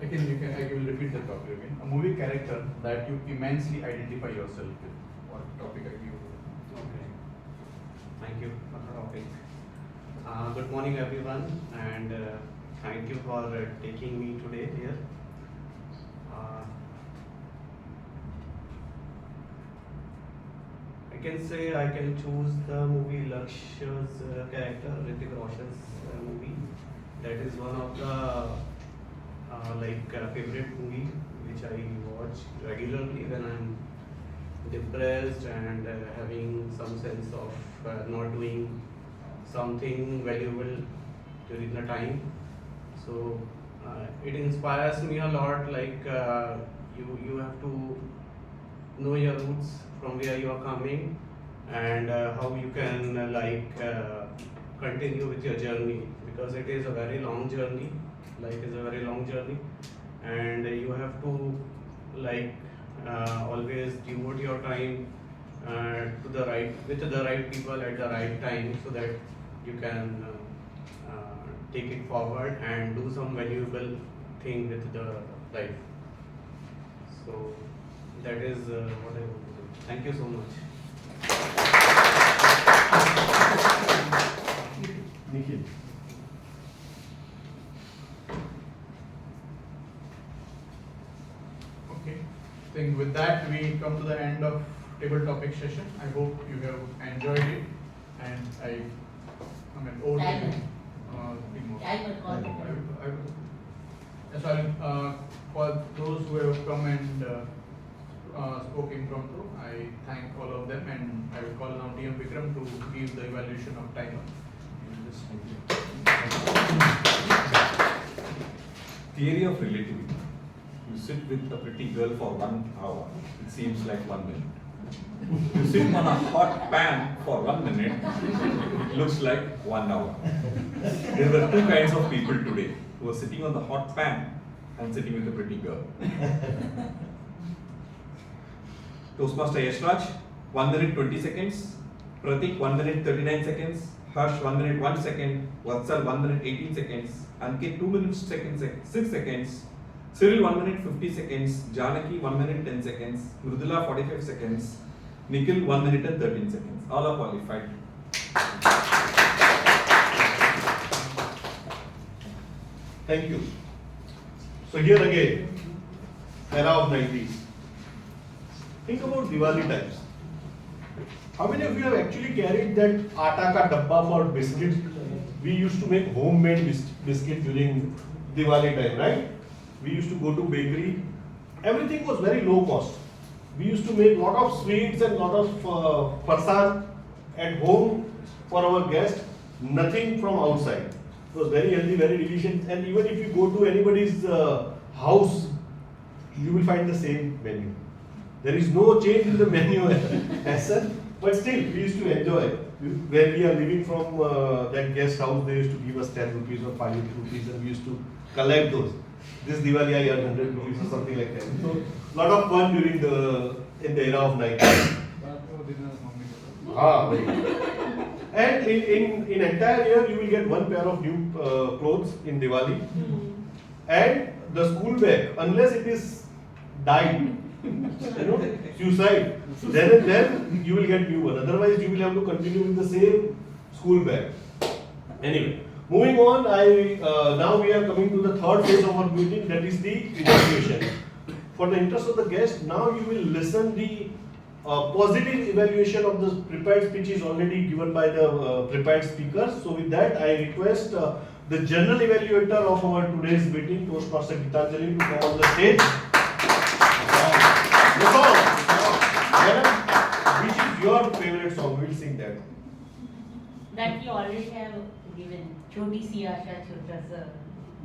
I will repeat the topic again. A movie character that you immensely identify yourself with. What topic I give you? Okay. Thank you for the topic. Good morning, everyone, and thank you for taking me today here. can say I can choose the movie Lakshya's character, Hrithik Roshan's movie. That is one of the favorite movie which I watch regularly when I'm depressed and having some sense of not doing something valuable during the time. So it inspires me a lot. You have to know your roots, from where you are coming, and how you can continue with your journey, because it is a very long journey. Life is a very long journey, and you have to always devote your time with the right people at the right time, so that you can take it forward and do some valuable thing with the life. So that is what I want to do. Thank you so much. Nikhil. Okay. I think with that we come to the end of table topic session. I hope you have enjoyed it, and over to you. So for those who have come and spoke impromptu, I thank all of them, and I will call now TM Vikram to give the evaluation of timer. Theory of relativity. You sit with a pretty girl for 1 hour, it seems like 1 minute. You sit on a hot pan for 1 minute, it looks like 1 hour. There were two kinds of people today, who were sitting on the hot pan and sitting with a pretty girl. Toastmaster Yashraj, 1 minute 20 seconds. Pratik, 1 minute 39 seconds. Harsh, 1 minute 1 second. Vatsal, 1 minute 18 seconds. Ankit, 2 minutes 6 seconds. Cyril, 1 minute 50 seconds. Janaki, 1 minute 10 seconds. Mrudula, 45 seconds. Nikhil, 1 minute and 13 seconds. All are qualified. Thank you. So here again, era of 90s. Think about Diwali times. How many of you have actually carried that atta ka dabba for biscuits? We used to make homemade biscuit during Diwali time, right? We used to go to bakery. Everything was very low cost. We used to make lot of sweets and lot of prasad at home for our guests. Nothing from outside. It was very healthy, very delicious. And even if you go to anybody's house, you will find the same menu. There is no change in the menu as such, but still we used to enjoy. When we are living from that guest house, they used to give us 10 rupees or 5 rupees, and we used to collect those. This Diwali I earned 100 rupees or something like that. So lot of fun during in the era of 90s. And in entire year you will get one pair of new clothes in Diwali, and the school bag, unless it is dyed, suicide, then and then you will get new one. Otherwise you will have to continue with the same school bag. Anyway, moving on, now we are coming to the third phase of our meeting, that is the evaluation. For the interest of the guest, now you will listen the positive evaluation of the prepared speech is already given by the prepared speakers. So with that, I request the general evaluator of our today's meeting, Toastmaster Gitanjali, to come on the stage. The song. Madam, which is your favorite song? We will sing that. That you already have given. Choti si aasha chota sa.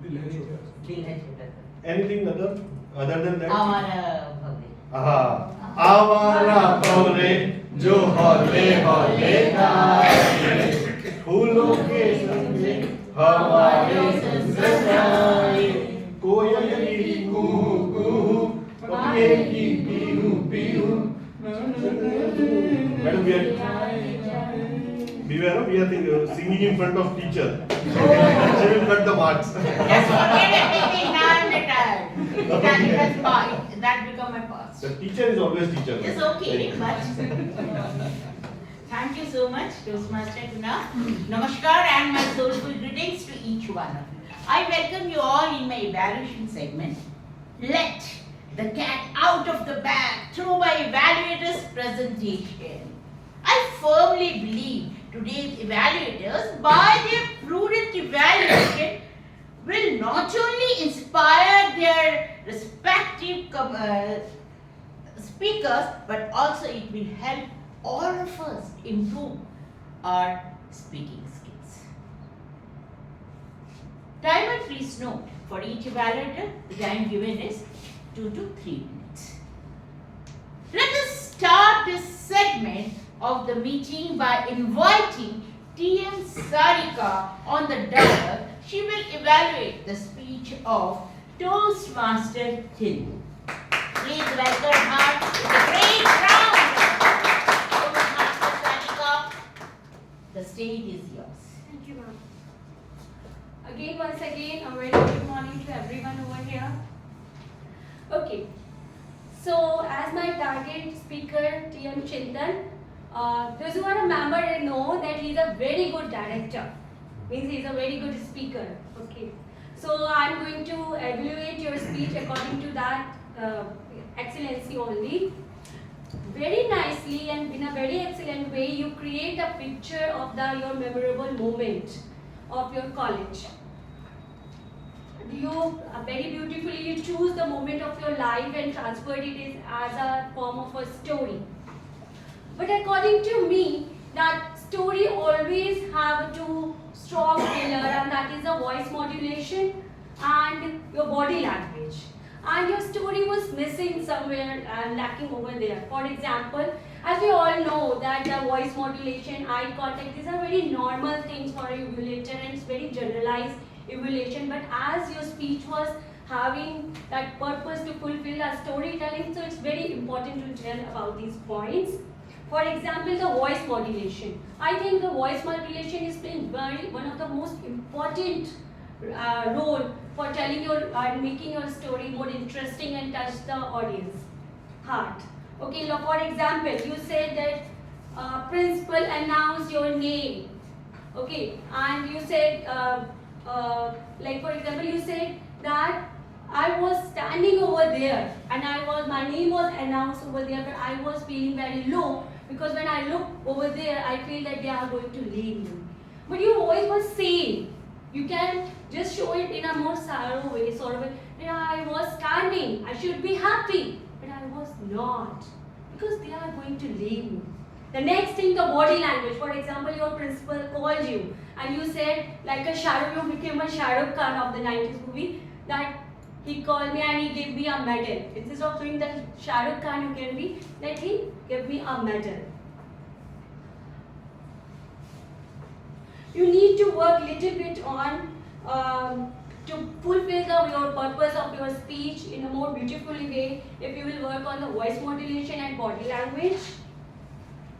Dil hai chota sa. Anything other than that? Amara bhavre. आवारा भंवरे जो हौले हौले गाए, फूलों के संगे हवाएं सजाए, कोयल की कूहू कूहू, पपीहे की Pihu Pihu. Madam, beware, we are singing in front of teacher. She will cut the marks. Just forget everything now I'm retired. That become my past. The teacher is always teacher. It's okay, but thank you so much, Toastmaster Guna. Namaskar and my soulful greetings to each one of you. I welcome you all in my evaluation segment. Let the cat out of the bag through my evaluator's presentation. I firmly believe today's evaluators, by their prudent evaluation, will not only inspire their respective speakers, but also it will help all of us improve our speaking skills. Timer, please note, for each evaluator, the time given is 2 to 3 minutes. Let us start this segment of the meeting by inviting TM Sarika on the dial. She will evaluate the speech of Toastmaster Till. Please welcome her with a great round. Toastmaster Sarika, the stage is yours. Thank you, ma'am. Once again, a very good morning to everyone over here. Okay, so as my target speaker, TM Chintan, those who are a member know that he is a very good director. Means he is a very good speaker. Okay, so I am going to evaluate your speech according to that excellency only. Very nicely and in a very excellent way, you create a picture of your memorable moment of your college. You very beautifully you choose the moment of your life and transferred it as a form of a story. But according to me, that story always have two strong pillar, and that is the voice modulation and your body language. And your story was missing somewhere and lacking over there. For example, as we all know that the voice modulation, eye contact, these are very normal things for a evaluator and it's very generalized evaluation. But as your speech was having that purpose to fulfill a storytelling, so it's very important to tell about these points. For example, the voice modulation. I think the voice modulation is playing one of the most important role for telling making your story more interesting and touch the audience heart. Okay, for example, you said that principal announced your name. Okay, and you said like for example, you said that I was standing over there and my name was announced over there, but I was feeling very low because when I look over there, I feel that they are going to leave me. But your voice was same. You can just show it in a more sorrow way, sort of. I was standing. I should be happy, but I was not because they are going to leave me. The next thing, the body language. For example, your principal called you and you said, like a Shahrukh, you became a Shah Rukh Khan of the 90s movie, that he called me and he gave me a medal. Instead of doing that Shah Rukh Khan, you can be that he gave me a medal. You need to work little bit on to fulfill your purpose of your speech in a more beautiful way. If you will work on the voice modulation and body language.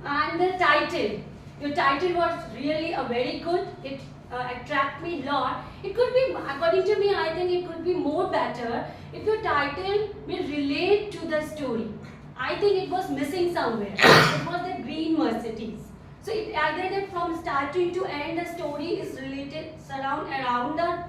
And the title. Your title was really a very good. It attracted me a lot. It could be, according to me, I think it could be more better if your title will relate to the story. I think it was missing somewhere. It was the Green Mercedes. So it either that from starting to end the story is related around the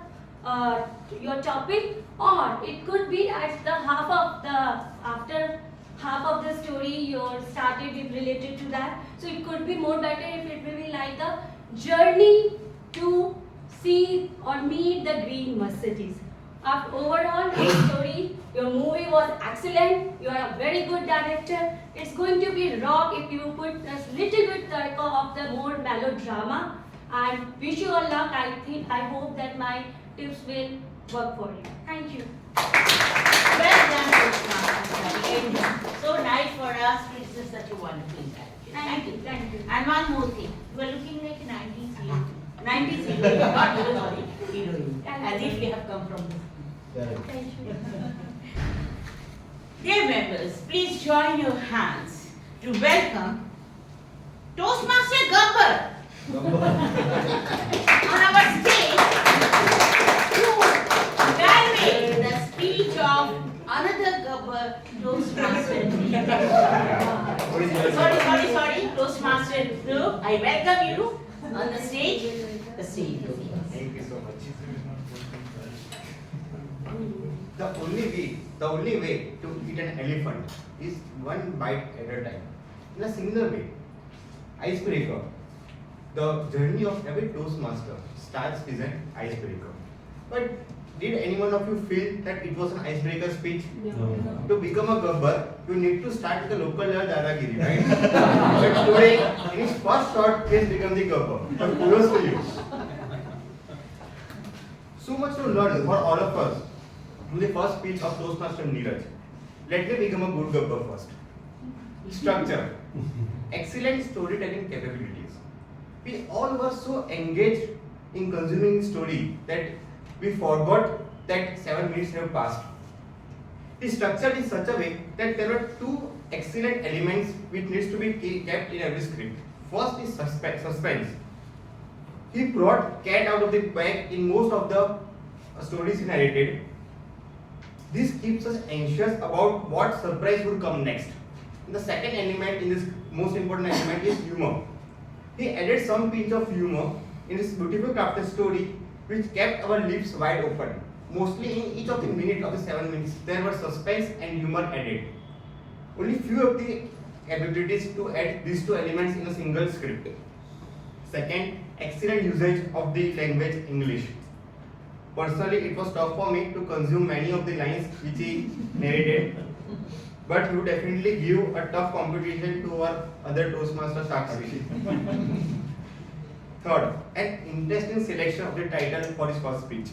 your topic, or it could be at the after half of the story you started it related to that. So it could be more better if it will be like the journey to see or meet the Green Mercedes. Overall, your story, your movie was excellent. You are a very good director. It's going to be rock if you put a little bit of the more melodrama. And wish you all luck. I hope that my tips will work for you. Thank you. Well done, Toastmaster. So nice for us to listen to such a wonderful interaction. Thank you. Thank you. And one more thing. You are looking like a 90s hero. 90s hero, not hero, sorry, heroine. As if we have come from this. Thank you. Dear members, please join your hands to welcome Toastmaster Gabbar on our stage to evaluate the speech of another Gabbar, Toastmaster. Sorry, Toastmaster group. I welcome you on the stage. The stage is yours. Thank you so much. The only way to eat an elephant is one bite at a time. In a similar way, Icebreaker. The journey of every Toastmaster starts with an icebreaker. But did anyone of you feel that it was an icebreaker speech? No. To become a gabbar, you need to start with the local level dadagiri, right? But today, in his first shot, he has become the gabbar. So kudos to you. So much to learn for all of us from the first speech of Toastmaster Neeraj. Let me become a good gabbar first. Structure. Excellent storytelling capabilities. We all were so engaged in consuming the story that we forgot that 7 minutes have passed. It is structured in such a way that there are two excellent elements which needs to be kept in every script. First is suspense. He brought cat out of the bag in most of the stories he narrated. This keeps us anxious about what surprise would come next. The second element in this most important element is humor. He added some pinch of humor in this beautiful crafted story which kept our lips wide open. Mostly in each of the minute of the 7 minutes, there were suspense and humor added. Only few of the capabilities to add these two elements in a single script. Second, excellent usage of the language English. Personally, it was tough for me to consume many of the lines which he narrated, but we would definitely give a tough competition to our other Toastmaster Sakshi. Third, an interesting selection of the title for his first speech.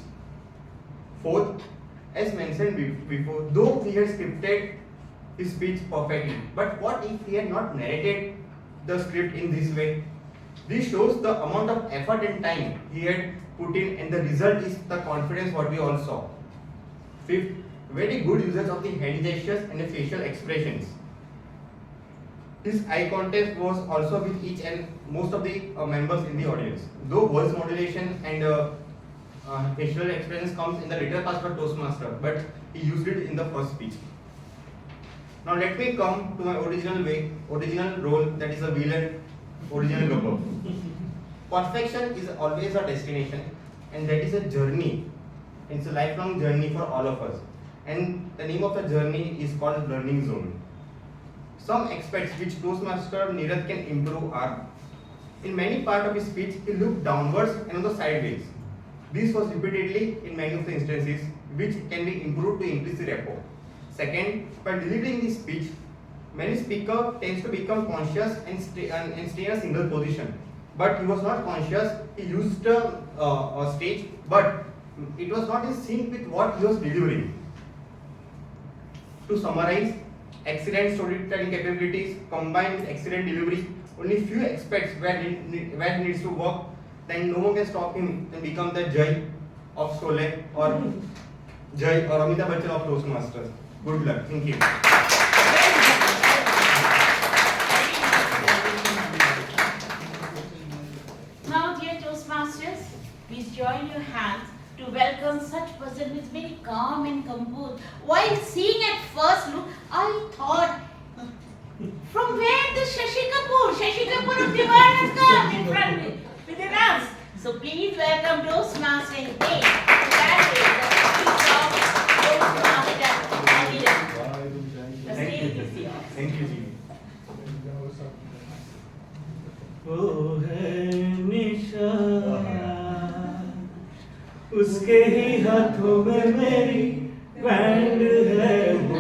Fourth, as mentioned before, though he had scripted his speech perfectly, but what if he had not narrated the script in this way? This shows the amount of effort and time he had put in, and the result is the confidence what we all saw. Fifth, very good usage of the hand gestures and the facial expressions. His eye contact was also with each and most of the members in the audience. Though voice modulation and facial expressions comes in the later part of Toastmaster, but he used it in the first speech. Now let me come to my original role, that is a villain, original gabbar. Perfection is always a destination, and that is a journey. It's a lifelong journey for all of us. And the name of the journey is called Learning Zone. Some aspects which Toastmaster Neeraj can improve are, in many parts of his speech, he looked downwards and on the sideways. This was repeatedly in many of the instances, which can be improved to increase the rapport. Second, by delivering the speech, many speaker tends to become conscious and stay in a single position. But he was not conscious. He used a stage, but it was not in sync with what he was delivering. To summarize, excellent storytelling capabilities combined with excellent delivery. Only few aspects where he needs to work. Then no one can stop him and become the Jai of Sholay or Jai or Amitabh Bachchan of Toastmasters. Good luck. Thank you. Now, dear Toastmasters, please join your hands to welcome such person who is very calm and composed. While seeing at first look, I thought, from where this Shashi Kapoor of Divine has come in front within us. So please welcome Toastmaster Hitesh to the stage is yours. Thank you, Ji. वो है निशा उसके ही हाथों में मेरी band है वो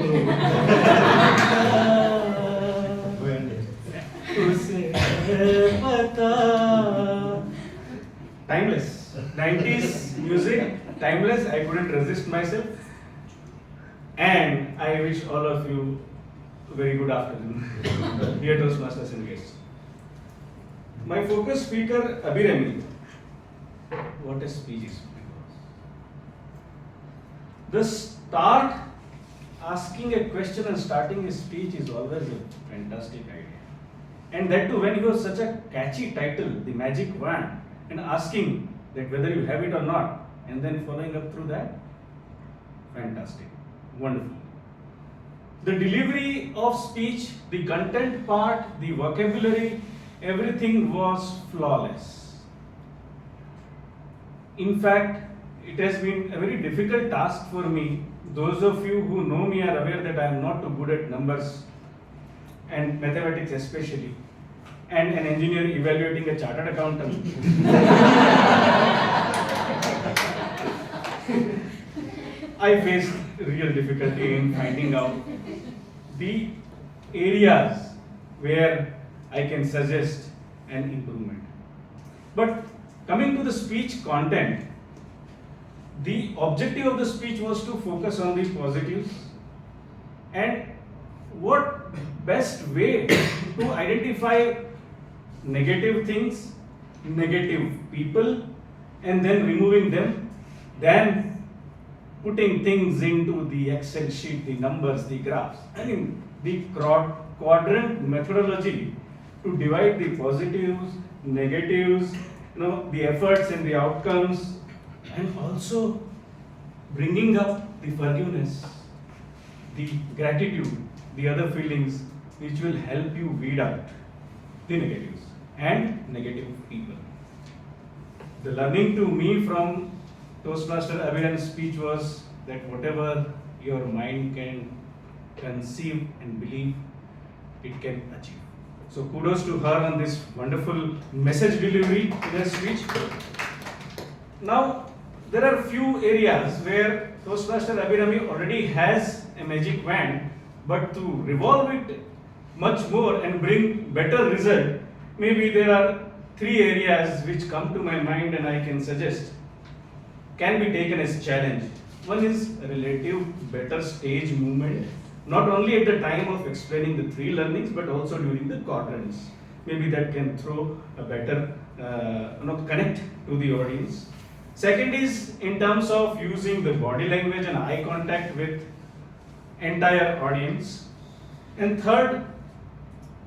उसे है पता Timeless. 90s music, timeless. I couldn't resist myself. And I wish all of you a very good afternoon, dear Toastmasters and guests. My focus speaker, Abhirami. What a speech is. The start asking a question and starting a speech is always a fantastic idea. And that too when you have such a catchy title, The Magic Wand, and asking that whether you have it or not, and then following up through that, fantastic, wonderful. The delivery of speech, the content part, the vocabulary, everything was flawless. In fact, it has been a very difficult task for me. Those of you who know me are aware that I am not too good at numbers and mathematics especially. and an engineer evaluating a chartered accountant. I faced real difficulty in finding out the areas where I can suggest an improvement. But coming to the speech content, the objective of the speech was to focus on the positives and what best way to identify negative things, negative people, and then removing them, than putting things into the Excel sheet, the numbers, the graphs. I mean, the quadrant methodology to divide the positives, negatives, the efforts and the outcomes, and also bringing up the forgiveness, the gratitude, the other feelings which will help you weed out the negatives and negative people. The learning to me from Toastmaster Abhiran's speech was that whatever your mind can conceive and believe, it can achieve. So kudos to her on this wonderful message delivery in her speech. Now, there are few areas where Toastmaster Abhirami already has a magic wand, but to revolve it much more and bring better result, maybe there are 3 areas which come to my mind and I can suggest can be taken as challenge. One is relative better stage movement, not only at the time of explaining the 3 learnings, but also during the quadrants. Maybe that can throw a better connect to the audience. Second is in terms of using the body language and eye contact with entire audience. And third,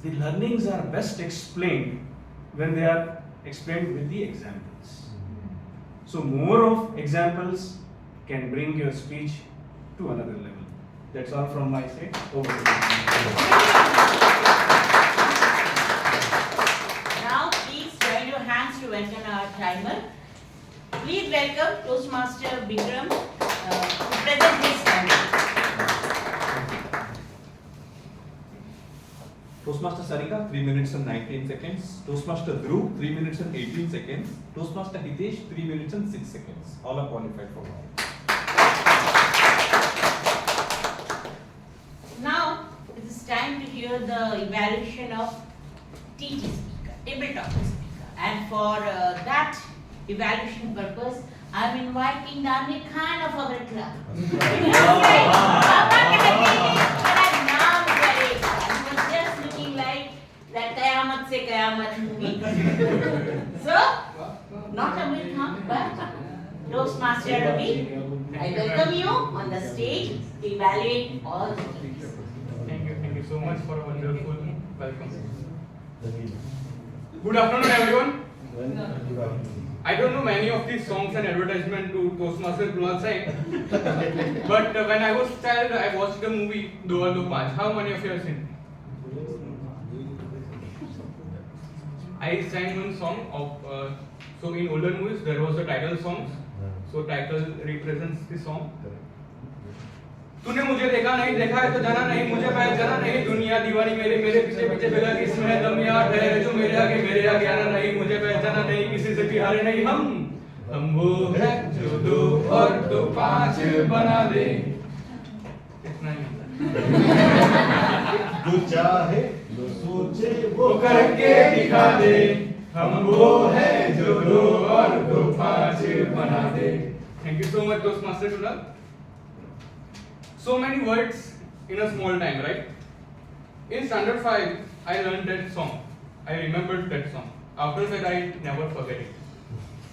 the learnings are best explained when they are explained with the examples. So more of examples can bring your speech to another level. That's all from my side. Over to you. Now please join your hands to welcome our timer. Please welcome Toastmaster Bikram to present his timer. Toastmaster Sarika, 3 minutes and 19 seconds. Toastmaster Dhruv, 3 minutes and 18 seconds. Toastmaster Hitesh, 3 minutes and 6 seconds. All are qualified for round. Now it is time to hear the evaluation of TT speaker, tabletop speaker, and for that evaluation purpose, I am inviting the Amir Khan of our club. That Kayamat se Kayamat movie. So, not Amir Khan, but Toastmaster Ravi. I welcome you on the stage to evaluate all the things. Thank you so much for a wonderful welcome. Good afternoon, everyone. I don't know many of these songs and advertisement to Toastmaster Kunal sang, but when I was child, I watched the movie Do Aur Do Panch. How many of you have seen? I sang one song of, so in older movies there was a title song, so title represents the song. तूने मुझे देखा नहीं, देखा है तो जाना नहीं, मुझे पहचाना नहीं, दुनिया दीवानी मेरे पीछे पीछे फिरा, किसमें दम यार है जो मेरे आगे आना नहीं, मुझे पहचाना नहीं, किसी से भी हारे नहीं, हम वो है जो 2 और 2 5 बना दे. इतना ही जो चाहे जो सोचे वो करके दिखा दे, हम वो है जो 2 और 2 5 बना दे. Thank you so much, Toastmaster Kunal. So many words in a small time, right? In standard 5, I learned that song. I remembered that song. After that, I never forget it.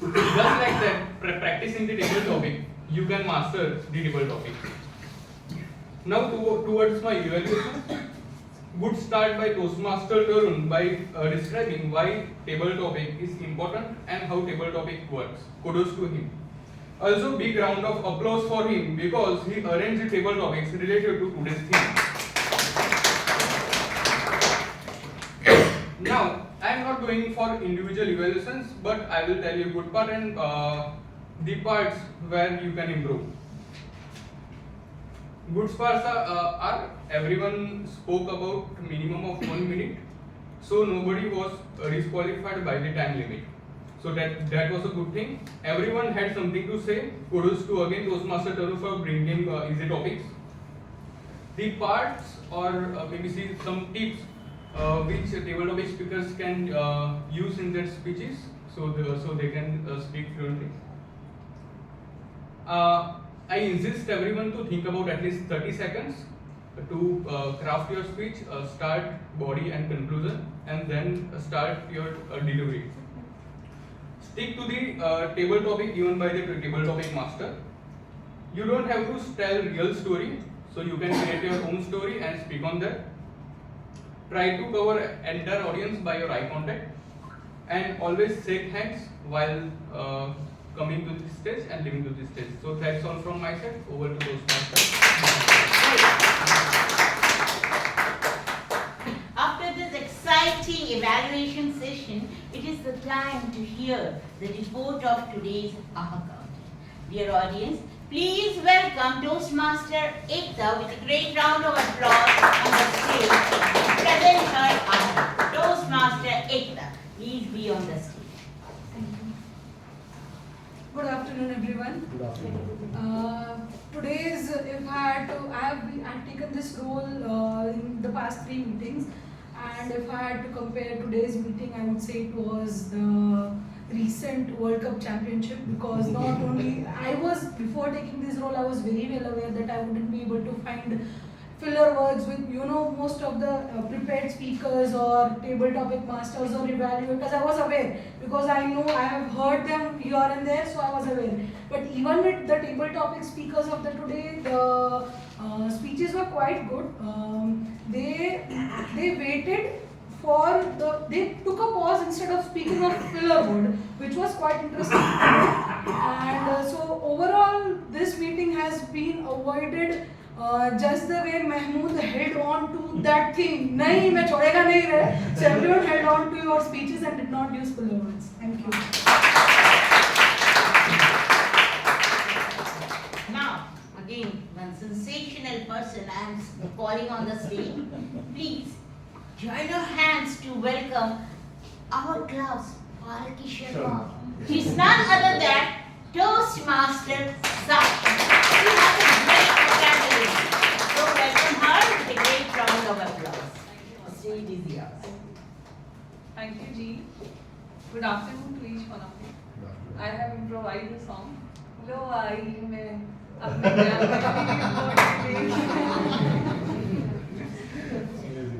Just like that, practicing the table topic, you can master the table topic. Now towards my evaluation, good start by Toastmaster Tarun by describing why table topic is important and how table topic works. Kudos to him. Also, big round of applause for him because he arranged the table topics related to today's theme. Now, I am not going for individual evaluations, but I will tell you good part and the parts where you can improve. Good parts are everyone spoke about minimum of 1 minute. so nobody was disqualified by the time limit. So that was a good thing. Everyone had something to say. Kudos to again Toastmaster Taru for bringing easy topics. The parts or maybe see some tips which table topic speakers can use in their speeches, so they can speak fluently. I insist everyone to think about at least 30 seconds to craft your speech, start, body and conclusion, and then start your delivery. Stick to the table topic given by the table topic master. You don't have to tell real story, so you can create your own story and speak on that. Try to cover entire audience by your eye contact, and always shake hands while coming to the stage and leaving to the stage. So that's all from my side. Over to Toastmasters. After this exciting evaluation session, it is the time to hear the report of today's AHA Count. Dear audience, please welcome Toastmaster Ekta with a great round of applause on the stage to present her AHA. Toastmaster Ekta, please be on the stage. Good afternoon, everyone. Good afternoon. Today's, if I have taken this role in the past 3 meetings, and if I had to compare today's meeting, I would say it was the recent World Cup Championship, because not only before taking this role, I was very well aware that I wouldn't be able to find filler words with most of the prepared speakers or table topic masters or evaluators. I was aware because I know I have heard them here and there, so I was aware. But even with the table topic speakers of the today, the speeches were quite good. They waited for they took a pause instead of speaking of filler word, which was quite interesting. And so overall, this meeting has been avoided. Just the way Mahmood held on to that thing. Nahi, main chhodega nahi rahe. So everyone held on to your speeches and did not use filler words. Thank you. Now, again, one sensational person I am calling on the stage. Please join your hands to welcome our class, Paraki Sharma. She is none other than Toastmaster Sasha. She has a great vocabulary. So welcome her with a great round of applause. The stage is yours. Thank you, Ji. Good afternoon to each one of you. I have improvised a song. Lo aayi main apne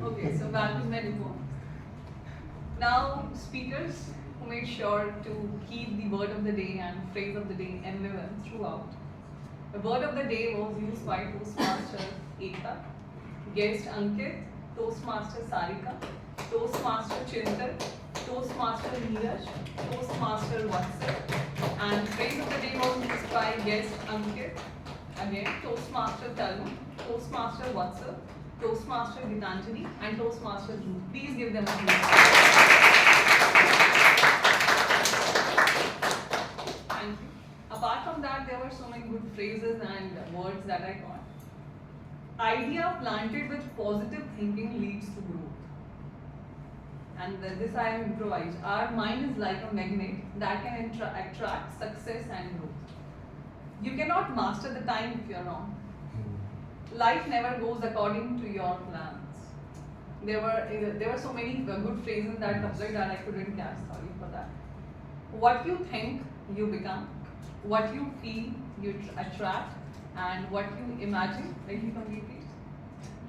Okay, so back to my report. Now, speakers who made sure to keep the word of the day and phrase of the day relevant throughout. The word of the day was used by Toastmaster Ekta, guest Ankit, Toastmaster Sarika, Toastmaster Chintan, Toastmaster Neeraj, Toastmaster Vatsal, and phrase of the day was used by guest Ankit, again Toastmaster Tarun, Toastmaster Vatsal, Toastmaster Gitanjali, and Toastmaster Dhruv. Please give them a Thank you. Apart from that, there were so many good phrases and words that I got. Idea planted with positive thinking leads to growth. And this I have improvised. Our mind is like a magnet that can attract success and growth. You cannot master the time if you are wrong. Life never goes according to your plans. There were so many good phrases that applied that I couldn't catch. Sorry for that. What you think, you become. What you feel, you attract. And what you imagine, like you complete it?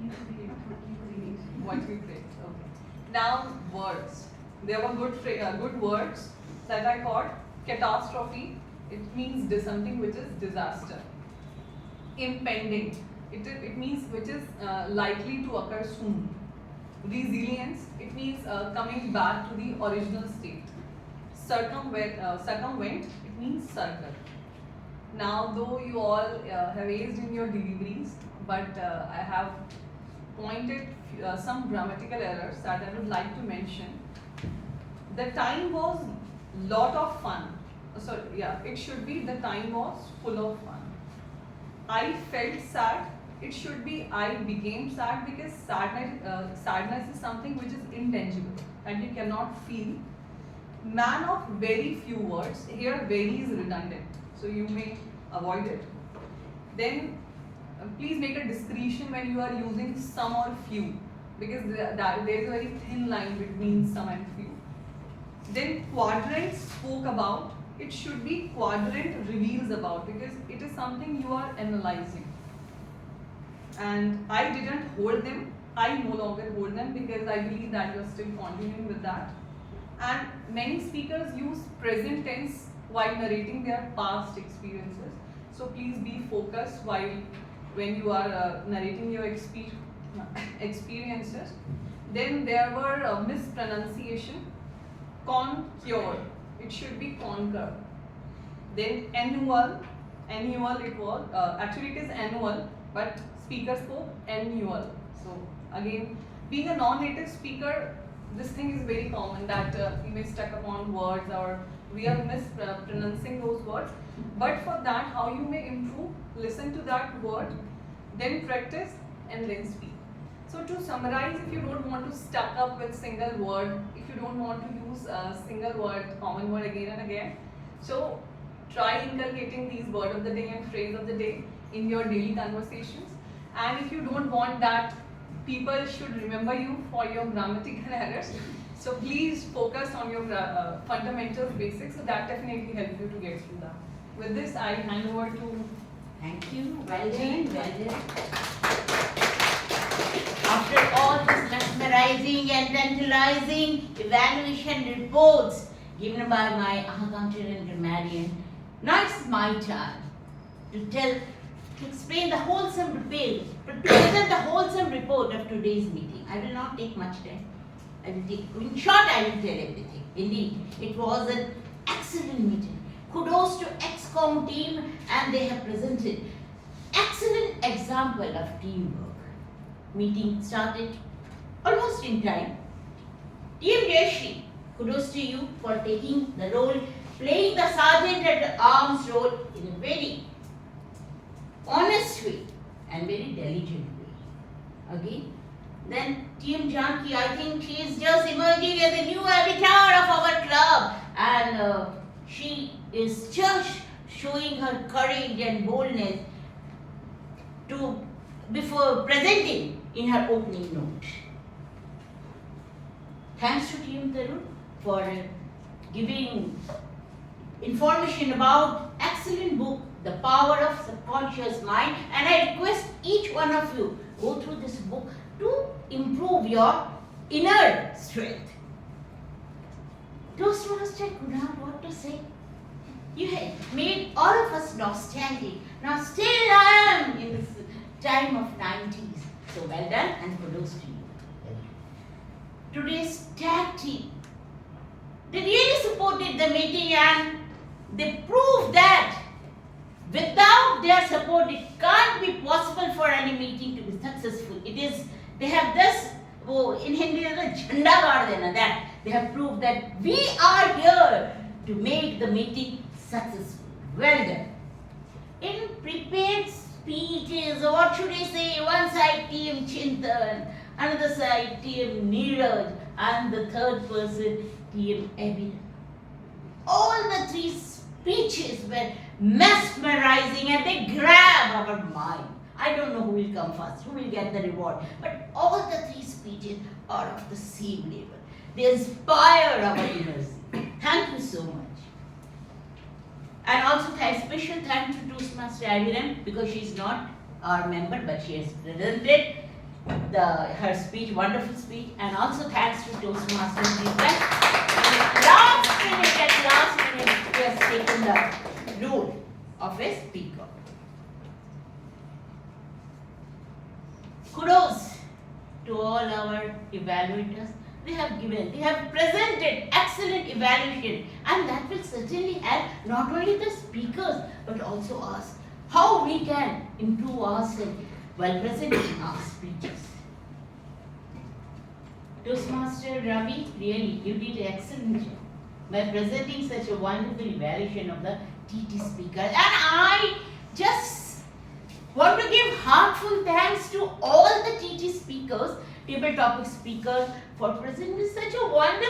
You create. What you create. Okay. Now words. There were good words that I caught. Catastrophe. It means something which is disaster. Impending. It means which is likely to occur soon. Resilience. It means coming back to the original state. Circumvent. It means circle. Now, though you all have aged in your deliveries, but I have pointed some grammatical errors that I would like to mention. The time was lot of fun. Sorry, yeah, it should be the time was full of fun. I felt sad. It should be I became sad, because sadness is something which is intangible. and you cannot feel. Man of very few words. Here very is redundant, so you may avoid it. Then please make a discretion when you are using some or few, because there is a very thin line between some and few. Then quadrant spoke about. It should be quadrant reveals about, because it is something you are analyzing. And I didn't hold them. I no longer hold them because I believe that you are still continuing with that. And many speakers use present tense while narrating their past experiences. So please be focused when you are narrating your experiences. Then there were mispronunciation. Concur. It should be conquer. Then annual it was, actually it is annual, but speaker spoke annual. So again, being a non-native speaker, this thing is very common that we may stuck upon words or we are mispronouncing those words. But for that, how you may improve, listen to that word, then practice and then speak. So to summarize, if you don't want to stuck up with single word, if you don't want to use a single word, common word again and again, so try inculcating these word of the day and phrase of the day in your daily conversations. And if you don't want that people should remember you for your grammatical errors, so please focus on your fundamentals, basics, so that definitely helps you to get through that. With this, I hand over to... Thank you. Well done, well done. After all this mesmerizing and tantalizing evaluation reports given by my accountant and grammarian, now it's my turn to explain the wholesome report, to present the wholesome report of today's meeting. I will not take much time. In short, I will tell everything. Indeed, it was an excellent meeting. Kudos to ExCom team, and they have presented excellent example of teamwork. Meeting started almost in time. Team Yashi, kudos to you for taking the role, playing the sergeant at arms role in a very honest way and very diligent way. Again, then Team Janki, I think she is just emerging as a new avatar of our club, and she is just showing her courage and boldness before presenting in her opening note. Thanks to Team Tarun for giving information about excellent book, The Power of Subconscious Mind, and I request each one of you go through this book to improve your inner strength. Toastmaster Kunal, what to say? You had made all of us nostalgic. Now still I am in this time of 90s. So well done and kudos to you. Today's tag team, they really supported the meeting and they proved that without their support it can't be possible for any meeting to be successful. They have this, in Hindi jhanda gaad dena, that they have proved that we are here to make the meeting successful. Well done. In prepared speeches, or what should I say, one side Team Chintan, another side Team Neeraj, and the third person Team Abhinay. All the three speeches were mesmerizing and they grab our mind. I don't know who will come first, who will get the reward, but all the three speeches are of the same level. They inspire our energy. Thank you so much. And also special thanks to Toastmaster Abhinay, because she is not our member but she has presented her speech, wonderful speech, and also thanks to Toastmaster Deepak. At last minute, he has taken the role of a speaker. Kudos to all our evaluators. They have presented excellent evaluation, and that will certainly help not only the speakers but also us, how we can improve ourselves while presenting our speeches. Toastmaster Ravi, really, you did an excellent job by presenting such a wonderful evaluation of the TT speaker. And I just want to give heartfelt thanks to all the TT speakers, table topic speakers, for presenting such a wonderful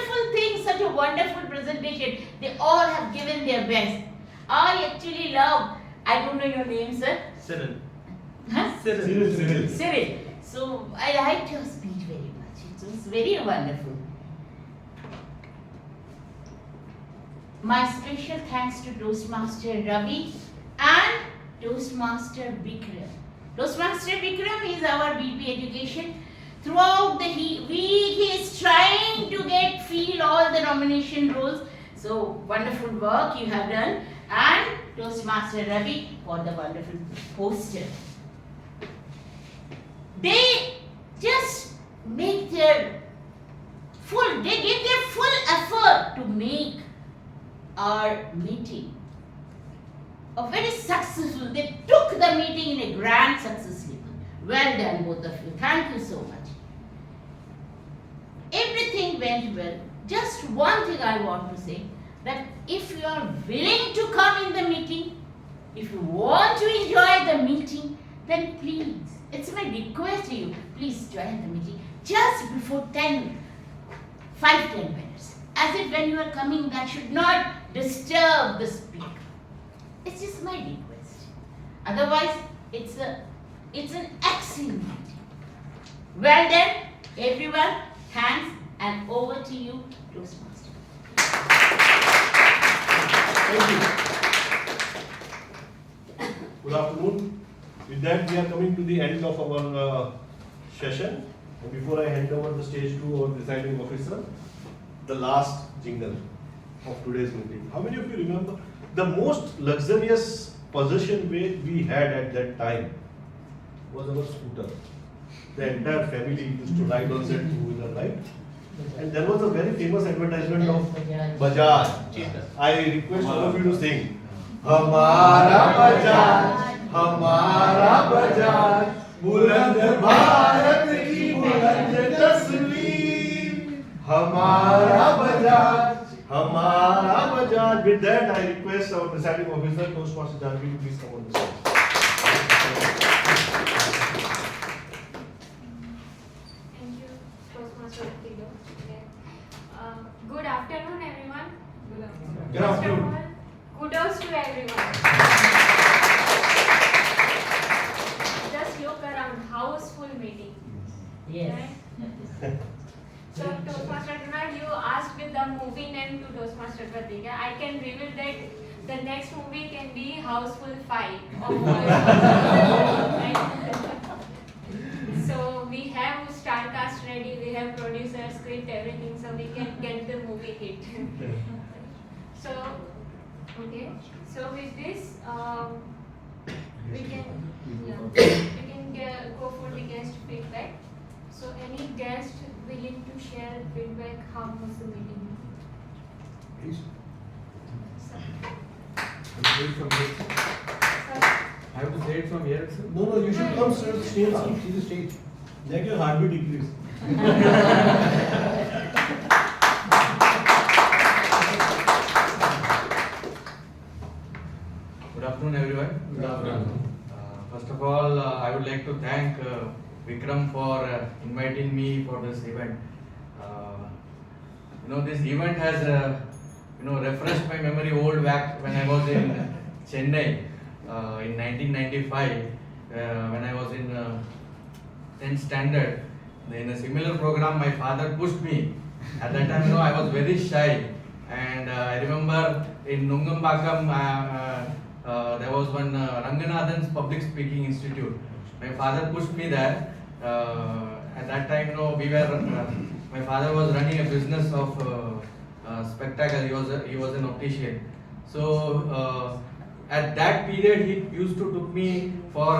a wonderful presentation. They all have given their best. I actually love, I don't know your name, sir. Cyril. Huh? Cyril. Cyril. So I liked your speech very much. It was very wonderful. My special thanks to Toastmaster Ravi and Toastmaster Vikram. Toastmaster Vikram is our VP Education. Throughout the week, he is trying to fill all the nomination roles. So wonderful work you have done. And Toastmaster Ravi for the wonderful poster. They just make their they give their full effort to make our meeting a very successful. They took the meeting in a grand success. Well done, both of you. Thank you so much. Everything went well. Just one thing I want to say, that if you are willing to come in the meeting, if you want to enjoy the meeting, then please, it's my request to you, please join the meeting just before 5-10 minutes. As if when you are coming, that should not disturb the speaker. It's just my request. Otherwise, it's an excellent meeting. Well done, everyone. Thanks, and over to you, Toastmaster. Thank you. Good afternoon. With that, we are coming to the end of our session. And before I hand over the stage to our presiding officer, the last jingle of today's meeting. How many of you remember the most luxurious possession we had at that time was our scooter? The entire family used to ride on that two-wheeler, right? And there was a very famous advertisement of Bajaj. I request all of you to sing. Hamara Bajaj, बुलंद भारत की बुलंद तस्वीर, हमारा Bajaj. With that, I request our presiding officer, Toastmaster Janvi, to please come on the stage. Thank you, Toastmaster Tigo. Good afternoon, everyone. Good afternoon. First of all, kudos to everyone. Just look around, houseful meeting. Yes. Right? So, Toastmaster Donald, you asked with the movie name to Toastmaster Pratika. I can reveal that the next movie can be Houseful 5. So, we have star cast ready, we have producer, script, everything, so we can get the movie hit. So, okay. So, with this, we can go for the guest feedback. So, any guest willing to share feedback, how was the meeting? Please. I have to say it from here itself? No, you should come to the stage. See the stage. Let your heartbeat increase. Good afternoon, everyone. Good afternoon. First of all, I would like to thank Vikram for inviting me for this event. This event has refreshed my memory old back when I was in Chennai in 1995 when I was in 10th standard. In a similar program, my father pushed me. At that time, I was very shy, and I remember in Nungambakam there was one Ranganathan's Public Speaking Institute. My father pushed me there. At that time, my father was running a business of spectacle. He was an optician. So at that period, he used to took me for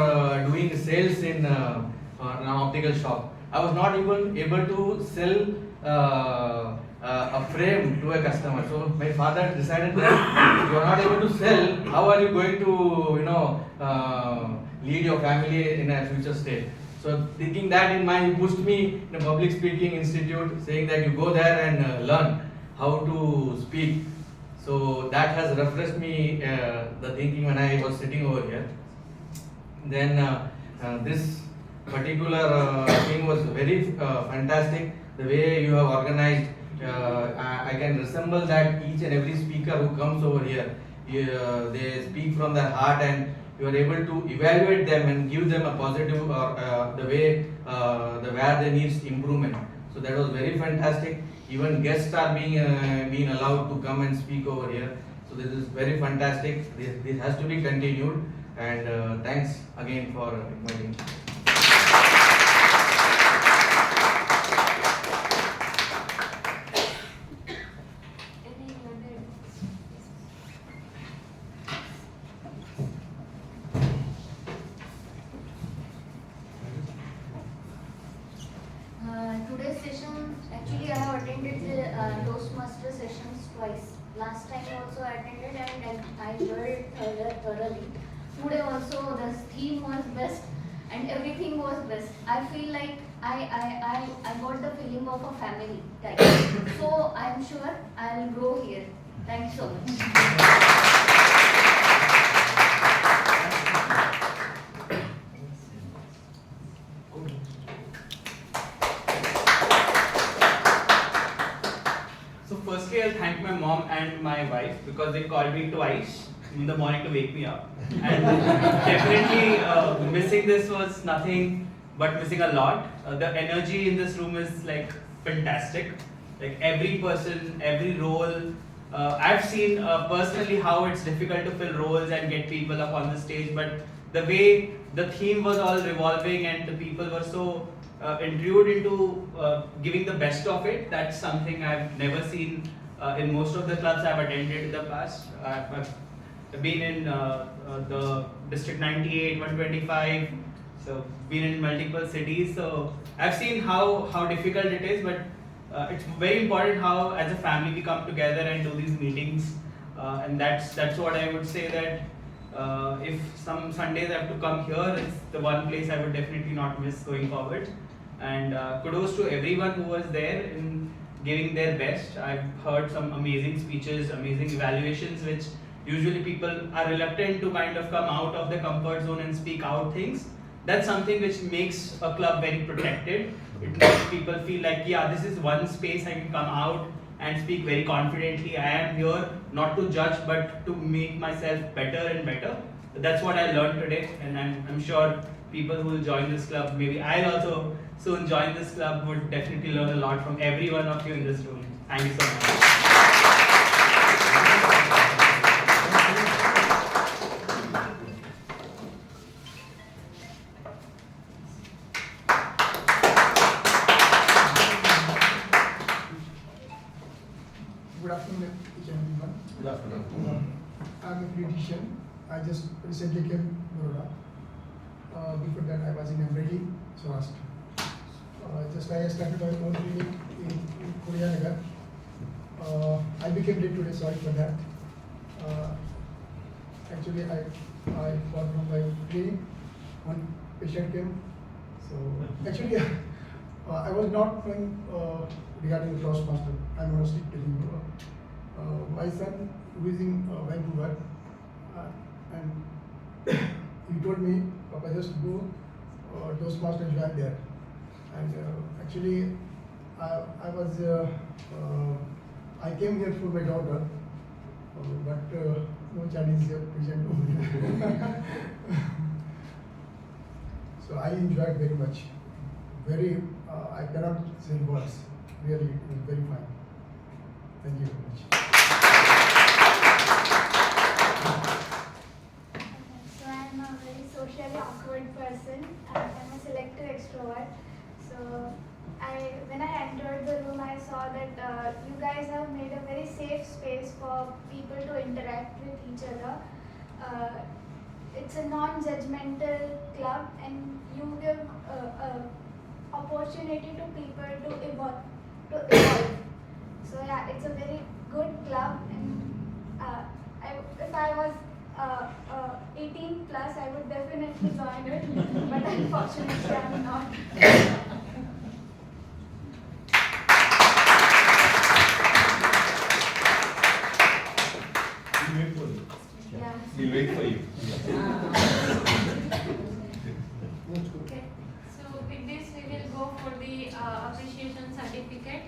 doing sales in an optical shop. I was not even able to sell a frame to a customer. So my father decided that if you are not able to sell, how are you going to lead your family in a future state? So thinking that in mind, he pushed me in a public speaking institute, saying that you go there and learn how to speak. So that has refreshed me the thinking when I was sitting over here. Then this particular thing was very fantastic. The way you have organized I can resemble that each and every speaker who comes over here. They speak from their heart, and you are able to evaluate them and give them a positive or the way where they need improvement. So that was very fantastic. Even guests are being allowed to come and speak over here. So this is very fantastic. This has to be continued, and thanks again for inviting. Today's session, actually I have attended the Toastmaster sessions twice. Last time also I attended and I enjoyed it thoroughly. Today also the theme was best and everything was best. I feel like I got the feeling of a family type. So I'm sure I'll grow here. Thank you so much. So firstly, I'll thank my mom and my wife because they called me twice in the morning to wake me up. And definitely missing this was nothing but missing a lot. The energy in this room is like fantastic. Like every person, every role. I've seen personally how it's difficult to fill roles and get people up on the stage, but the way the theme was all revolving and the people were so intrude into giving the best of it, that's something I've never seen in most of the clubs I've attended in the past. I've been in the District 98, 125, so been in multiple cities. So I've seen how difficult it is, but it's very important how as a family we come together and do these meetings, and that's what I would say that if some Sundays I have to come here, it's the one place I would definitely not miss going forward. And kudos to everyone who was there in giving their best. I've heard some amazing speeches, amazing evaluations, which usually people are reluctant to kind of come out of their comfort zone and speak out things. That's something which makes a club very protected. It makes people feel like, yeah, this is one space I can come out and speak very confidently. I am here not to judge, but to make myself better and better. That's what I learned today, and I'm sure people who will join this club, maybe I'll also soon join this club, would definitely learn a lot from every one of you in this room. Thank you so much. Good afternoon, each and everyone. Good afternoon. I'm a beautician. I just recently came to Baroda. Before that, I was in Amreli, Saurashtra. Just I started my own clinic in Korea. I became late today, sorry for that. Actually, I got from my clinic, one patient came. So actually, I was not knowing regarding the Toastmaster. I'm honestly telling you. My son who is in Vancouver, and he told me, Papa, just go Toastmaster join there. And actually, I came here for my daughter, but no Chinese present over here. So I enjoyed very much. I cannot say words. Really, it was very fine. Thank you very much. So I'm a very socially awkward person. I'm a selective extrovert. So when I entered the room, I saw that you guys have made a very safe space for people to interact with each other. It's a non-judgmental club, and you give opportunity to people to evolve. So yeah, it's a very good club, and if I was 18 plus, I would definitely join it, but unfortunately I'm not. We'll wait for you. Yeah. We'll wait for you. Okay. So with this we will go for the appreciation certificate.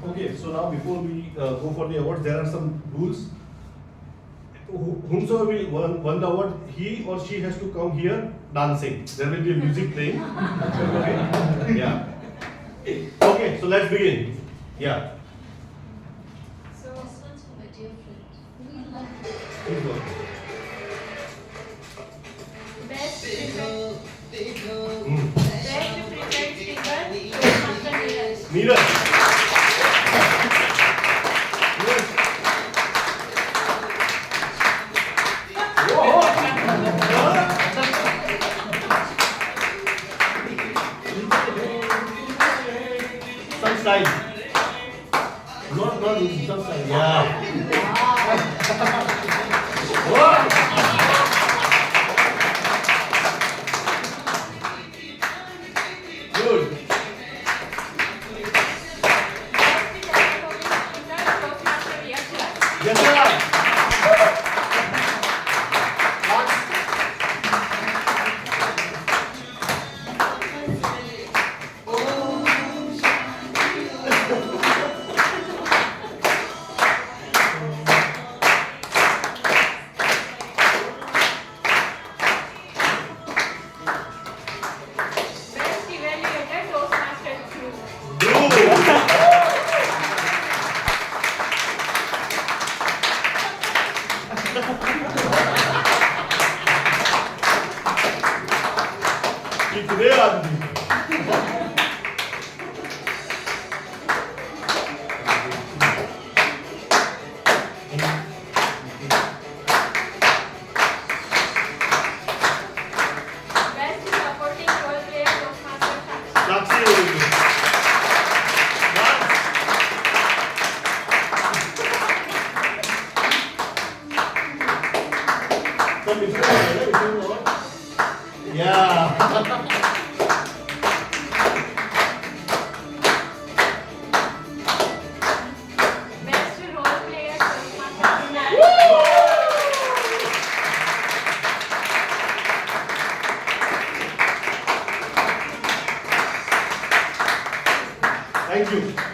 Okay, so now before we go for the awards, there are some rules. Whomsoever will won the award, he or she has to come here dancing. There will be music playing. Okay. Yeah. Okay, so let's begin. Yeah. So, Please go. best preferred speaker, Toastmaster Neeraj. Neeraj. Some style. Not some style. Yeah. Good. Yes, sir. Best evaluator, Toastmaster Dhruv. कितने आदमी Best supporting role player, Toastmaster Sakshi. साक्षी हो गई तो मिश्रण है ना मिश्रण और या Best role player, Toastmaster Kunal. Thank you.